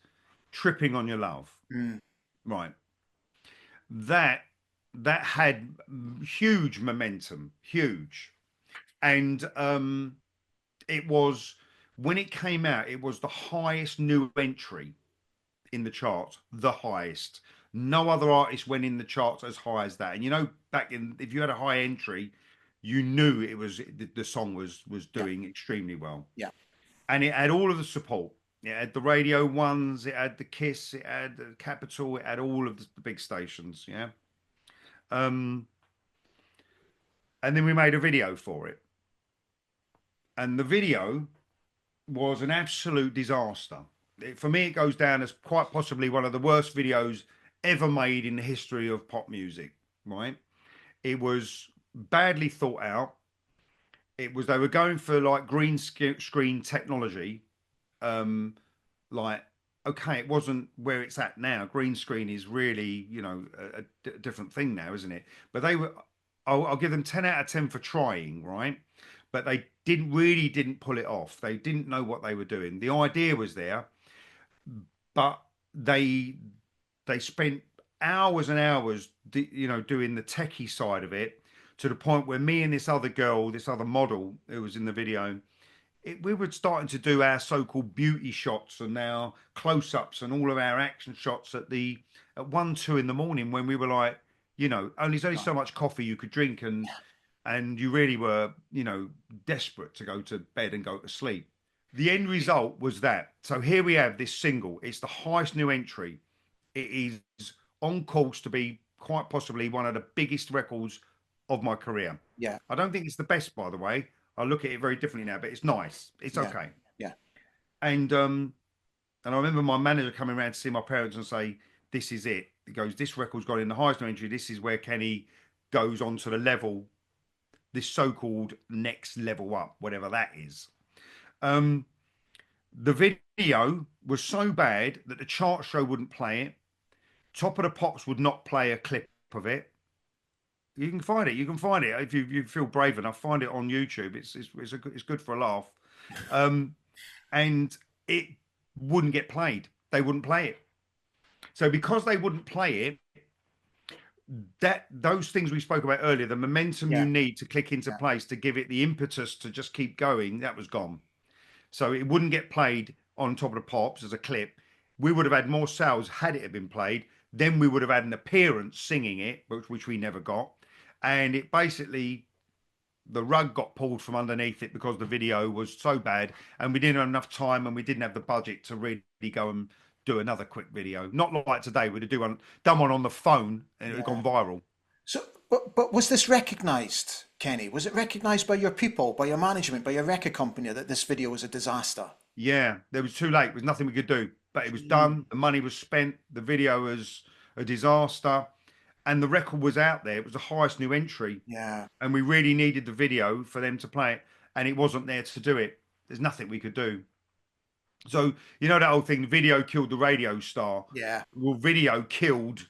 "Tripping on Your Love." Mm. Right. That that had huge momentum, huge, and it was when it came out, it was the highest new entry in the charts, the highest. No other artist went in the charts as high as that. And you know, back in, if you had a high entry, you knew it was the song was Yeah. doing extremely well, Yeah. and it had all of the support. It had the Radio Ones, it had the Kiss, it had the Capital, it had all of the big stations. Yeah. Um, and then we made a video for it, and the video was an absolute disaster. For me, it goes down as quite possibly one of the worst videos ever made in the history of pop music. Right? It was badly thought out. It was they were going for like green screen technology. Um, like okay, it wasn't where it's at now. Green screen is really a different thing now, isn't it? But they were. I'll give them 10 out of 10 for trying, right? But they didn't pull it off. They didn't know what they were doing. The idea was there, but they spent hours and hours, doing the techie side of it to the point where me and this other girl, this other model who was in the video, we were starting to do our so-called beauty shots and our close-ups and all of our action shots at 1, 2 in the morning when we were like, only there's only so much coffee you could drink and you really were, desperate to go to bed and go to sleep. The end result was that. So here we have this single. It's the highest new entry. It is on course to be quite possibly one of the biggest records of my career. Yeah. I don't think it's the best, by the way. I look at it very differently now, but it's nice. It's Yeah. okay. Yeah. And I remember my manager coming around to see my parents and say, "This is it." He goes, "This record's got in the highest new entry. This is where Kenny goes on to the level, this so-called next level up, whatever that is." Um, the video was so bad that the chart show wouldn't play it. Top of the Pops would not play a clip of it. You can find it. You can find it if you feel brave enough. Find it on YouTube. It's good for a laugh, and it wouldn't get played. They wouldn't play it. So because they wouldn't play it, that those things we spoke about earlier, the momentum you need to click into place to give it the impetus to just keep going, that was gone. So it wouldn't get played on Top of the Pops as a clip. We would have had more sales had it had been played. Then we would have had an appearance singing it, which we never got. And it basically, the rug got pulled from underneath it because the video was so bad and we didn't have enough time and we didn't have the budget to really go and do another quick video. Not like today, we'd have done one on the phone and it would have gone viral. So, but was this recognised, Kenny? Was it recognised by your people, by your management, by your record company that this video was a disaster? Yeah, there was too late. There was nothing we could do, but it was done. The money was spent. The video was a disaster, and the record was out there. It was the highest new entry. Yeah. And we really needed the video for them to play it, and it wasn't there to do it. There's nothing we could do. So that old thing, video killed the radio star. Yeah. Well, video killed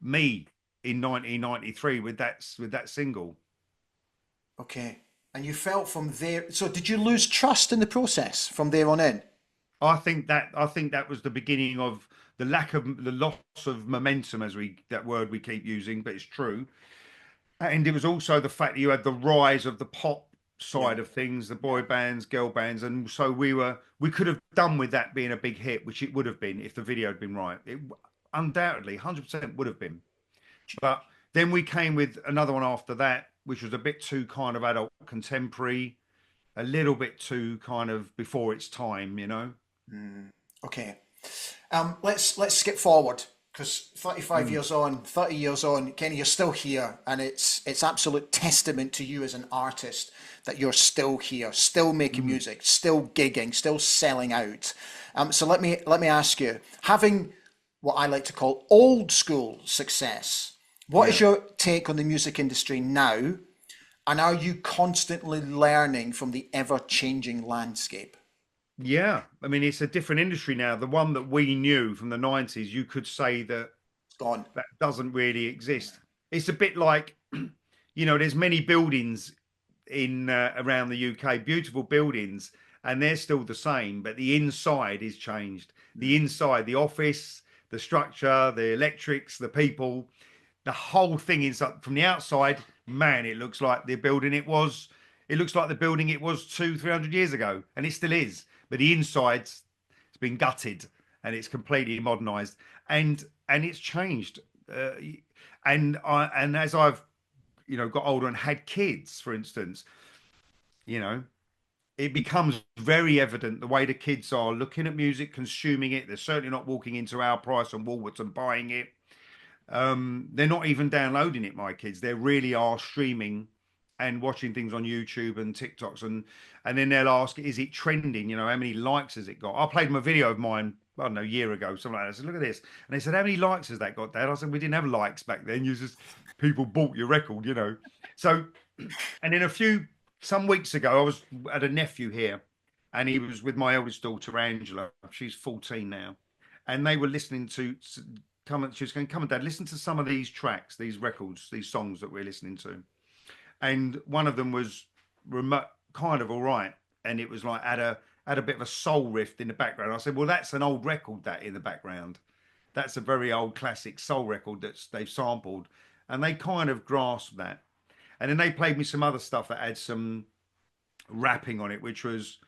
me in 1993 with that single. Okay. And you felt from there. So did you lose trust in the process from there on in? I think that was the beginning of the loss of momentum, that word we keep using, but it's true. And it was also the fact that you had the rise of the pop side of things, the boy bands, girl bands, and so we could have done with that being a big hit, which it would have been if the video had been right. It undoubtedly 100% would have been. But then we came with another one after that, which was a bit too kind of adult contemporary, a little bit too kind of before its time, Okay. Let's skip forward because 35 years on, 30 years on, Kenny, you're still here, and it's absolute testament to you as an artist that you're still here, still making music, still gigging, still selling out. So let me ask you, having what I like to call old school success, what is your take on the music industry now, and are you constantly learning from the ever-changing landscape? Yeah, I mean, it's a different industry now. The one that we knew from the 90s, you could say that It's gone. that doesn't really exist. It's a bit like, there's many buildings in around the UK, beautiful buildings, and they're still the same, but the inside is changed. The inside, the office, the structure, the electrics, the people, the whole thing inside. From the outside, man, it looks like the building it was 200-300 years ago, and it still is. But the inside's it's been gutted, and it's completely modernized, and it's changed. And as I've got older and had kids, for instance, you know, it becomes very evident the way the kids are looking at music, consuming it. They're certainly not walking into our price and Woolworths and buying it. They're not even downloading it, my kids. They really are streaming and watching things on YouTube and TikToks, and then they'll ask, "Is it trending? How many likes has it got?" I played them a video of mine, I don't know, a year ago, something like that. I said, "Look at this," and they said, "How many likes has that got, Dad?" I said, "We didn't have likes back then. You just people bought your record." So, and then some weeks ago, I was at a nephew here, and he was with my eldest daughter Angela. She's 14 now, and they were listening to come. She was going, "Come on, Dad, listen to some of these tracks, these records, these songs that we're listening to." And one of them was remote, kind of all right, and it was like had a bit of a soul riff in the background. I said, "Well, that's an old record that in the background. That's a very old classic soul record they've sampled," and they kind of grasped that. And then they played me some other stuff that had some rapping on it, which was,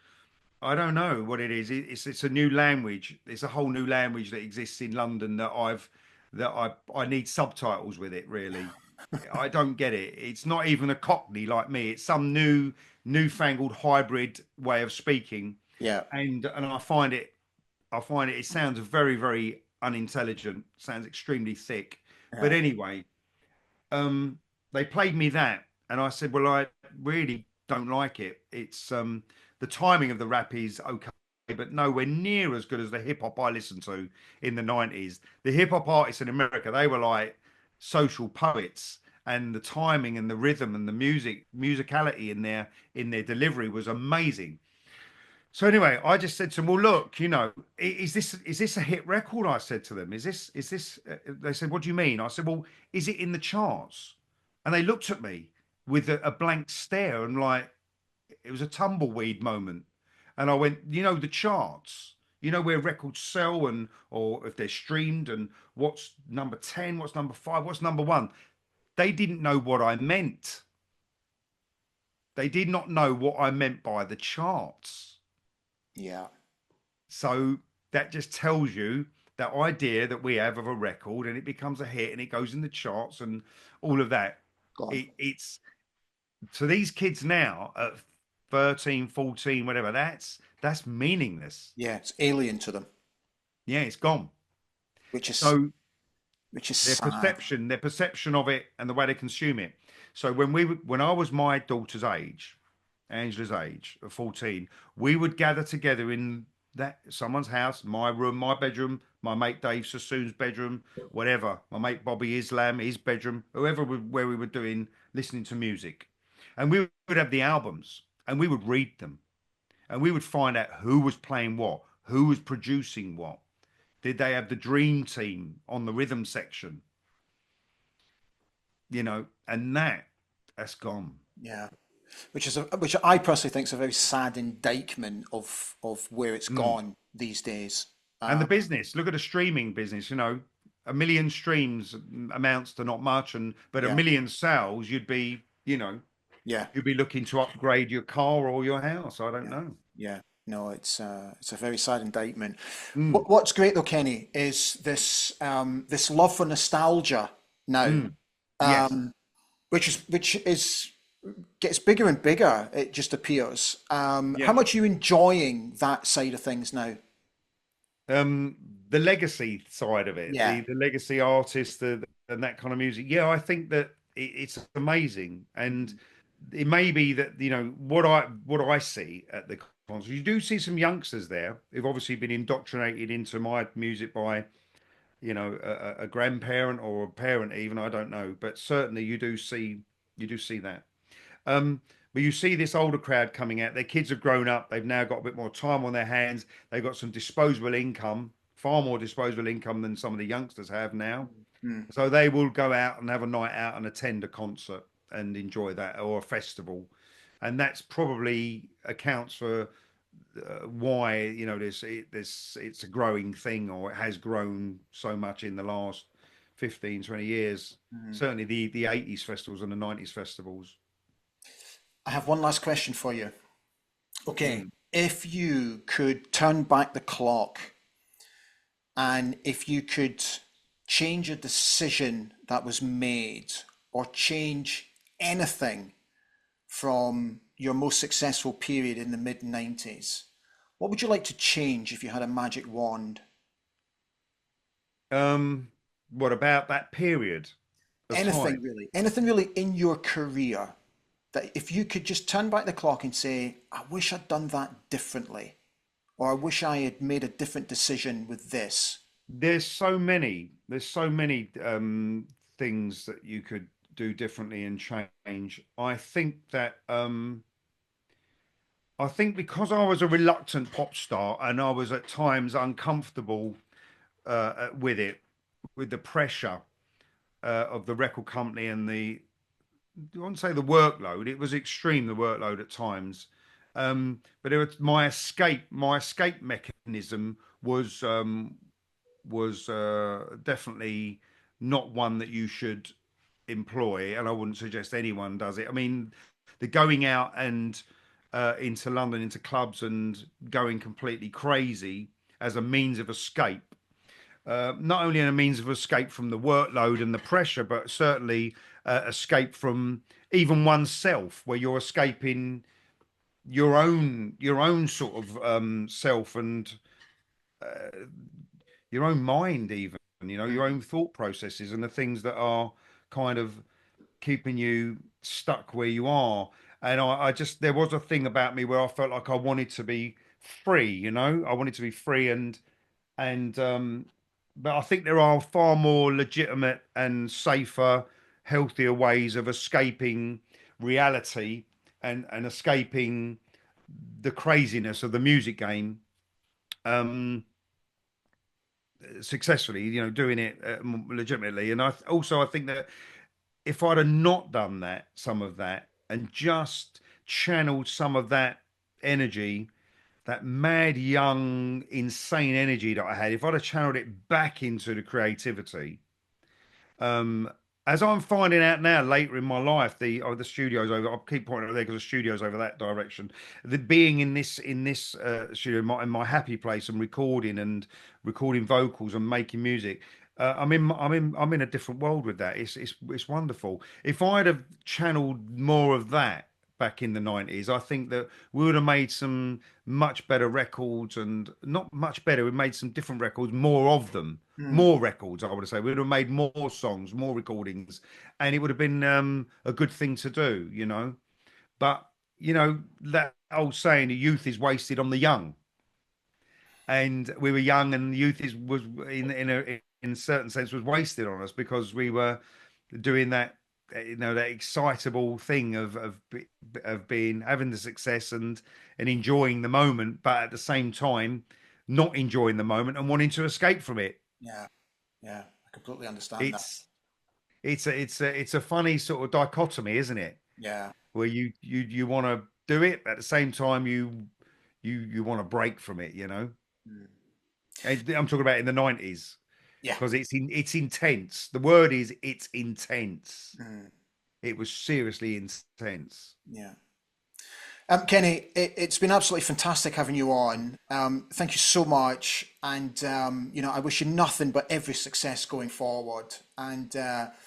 I don't know what it is. It's a new language. It's a whole new language that exists in London that I need subtitles with it. Really, I don't get it. It's not even a Cockney like me. It's some newfangled hybrid way of speaking, Yeah. and I find it. It sounds very very unintelligent. Sounds extremely thick. But Yeah. anyway, um, they played me that, and I said, "Well, I really don't like it. It's the timing of the rap is okay, but nowhere near as good as the hip hop I listened to in the 90s. The hip hop artists in America, they were like social poets, and the timing and the rhythm and the musicality in their delivery was amazing." So anyway, I just said to them, "Well, look, is this a hit record?" I said to them, "Is this?" They said, "What do you mean?" I said, "Well, is it in the charts?" And they looked at me with a blank stare, and like it was a tumbleweed moment. And I went, the charts, where records sell, and or if they're streamed, and what's number 10, what's number 5, what's number 1. They didn't know what I meant. They did not know what I meant by the charts. Yeah. So that just tells you that idea that we have of a record, and it becomes a hit and it goes in the charts and all of that. Gone. It's to these kids now at 13, 14, whatever, that's meaningless. Yeah. It's alien to them, Yeah, it's gone. which is So which is their sad. perception, their perception of it and the way they consume it. So when I was my daughter's age, Angela's age of 14, we would gather together in that someone's house, my room, my bedroom, my mate Dave Sassoon's bedroom, whatever, my mate Bobby Islam, his bedroom, where we were doing listening to music. And we would have the albums and we would read them and we would find out who was playing what, who was producing what. Did they have the dream team on the rhythm section? And that's gone. Yeah. Which I personally think is a very sad indictment of where it's Mm. gone these days. And the Um, business, look at the streaming business, a million streams amounts to not much, but a yeah. million sales, Yeah. you'd be looking to upgrade your car or your house. I don't Yeah. know. Yeah. No, it's a very sad indictment. Mm, What's great though, Kenny, is this love for nostalgia now, mm. Yes. um, which is gets bigger and bigger. It just appears. How Yeah. much are you enjoying that side of things now? Um, the legacy side of it, Yeah. the legacy artist, and that kind of music. Yeah, I think that it's amazing, and it may be that what I see at the concert. You do see some youngsters there who've obviously been indoctrinated into my music by a grandparent or a parent, even I don't know, but certainly you do see that. But you see this older crowd coming out. Their kids have grown up. They've now got a bit more time on their hands. They've got some disposable income, far more disposable income than some of the youngsters have now. Mm. So they will go out and have a night out and attend a concert and enjoy that, or a festival. And that's probably accounts for why it's a growing thing, or it has grown so much in the last 15, 20 years. Mhm. Certainly the 80s festivals and the 90s festivals. I have one last question for you. Okay, Mm. if you could turn back the clock and if you could change a decision that was made or change anything from your most successful period in the mid 90s, what would you like to change if you had a magic wand? What about that period of time? Anything really in your career that if you could just turn back the clock and say, I wish I'd done that differently, or I wish I had made a different decision with this. There's so many things that you could do differently and change. I think because I was a reluctant pop star and I was at times uncomfortable with it, with the pressure of the record company and I wouldn't say the workload. It was extreme, the workload at times. But it was my escape mechanism was definitely not one that you should employ, and I wouldn't suggest anyone does it. I mean, the going out and into London, into clubs, and going completely crazy as a means of escape. Not only a means of escape from the workload and the pressure, but certainly escape from even oneself, where you're escaping your own sort of self and your own mind, even your Mm, own thought processes and the things that are kind of keeping you stuck where you are. And I just there was a thing about me where I felt like I wanted to be free. I wanted to be free and but I think there are far more legitimate and safer, healthier ways of escaping reality and escaping the craziness of the music game um successfully, doing it legitimately. And I think that if I'd have not done that, some of that, and just channeled some of that energy, that mad, young, insane energy that I had, if I'd have channeled it back into the creativity, um, as I'm finding out now later in my life, the studios over. I'll keep pointing over there because the studios over that direction. The being in this studio, in my happy place, and recording vocals and making music. I'm in a different world with that. It's wonderful. If I'd have channeled more of that back in the 90s, I think that we would have made some much better records, and not much better. We made some different records, more of them, mm, more records. I would say we would have made more songs, more recordings, and it would have been a good thing to do. But that old saying, "The youth is wasted on the young," and we were young, and youth is was in a certain sense was wasted on us because we were doing that excitable thing of being having the success and enjoying the moment, but at the same time not enjoying the moment and wanting to escape from it. yeah, yeah, I completely understand that. It's it's a funny sort of dichotomy, isn't it? Yeah, Where you want to do it at the same time you want to break from it. mm, I'm talking about in the 90s yeah, because it's intense. The word is it's intense. mm, It was seriously intense. yeah. Kenny, it's been absolutely fantastic having you on. Thank you so much, and I wish you nothing but every success going forward. And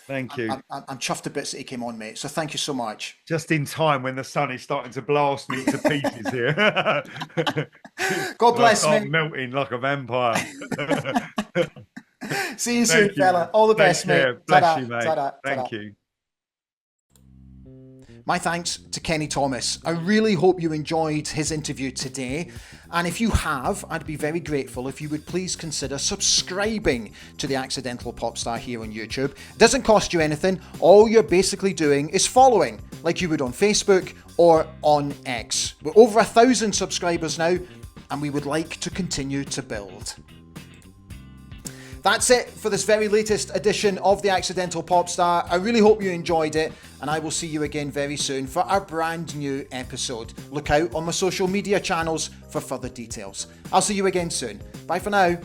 Thank you. I'm chuffed to bits that you came on, mate. So thank you so much. Just in time when the sun is starting to blast me to pieces here. God And I bless, start mate. melting like a vampire. See you soon, Thank you. fella. All the Take best, mate. care. Bless Ta-da, you, mate. ta-da, ta-da. Thank you. My thanks to Kenny Thomas. I really hope you enjoyed his interview today. And if you have, I'd be very grateful if you would please consider subscribing to the Accidental Pop Star here on YouTube. It doesn't cost you anything. All you're basically doing is following, like you would on Facebook or on X. We're over 1,000 subscribers now, and we would like to continue to build. That's it for this very latest edition of the Accidental Pop Star. I really hope you enjoyed it, and I will see you again very soon for our brand new episode. Look out on my social media channels for further details. I'll see you again soon. Bye for now.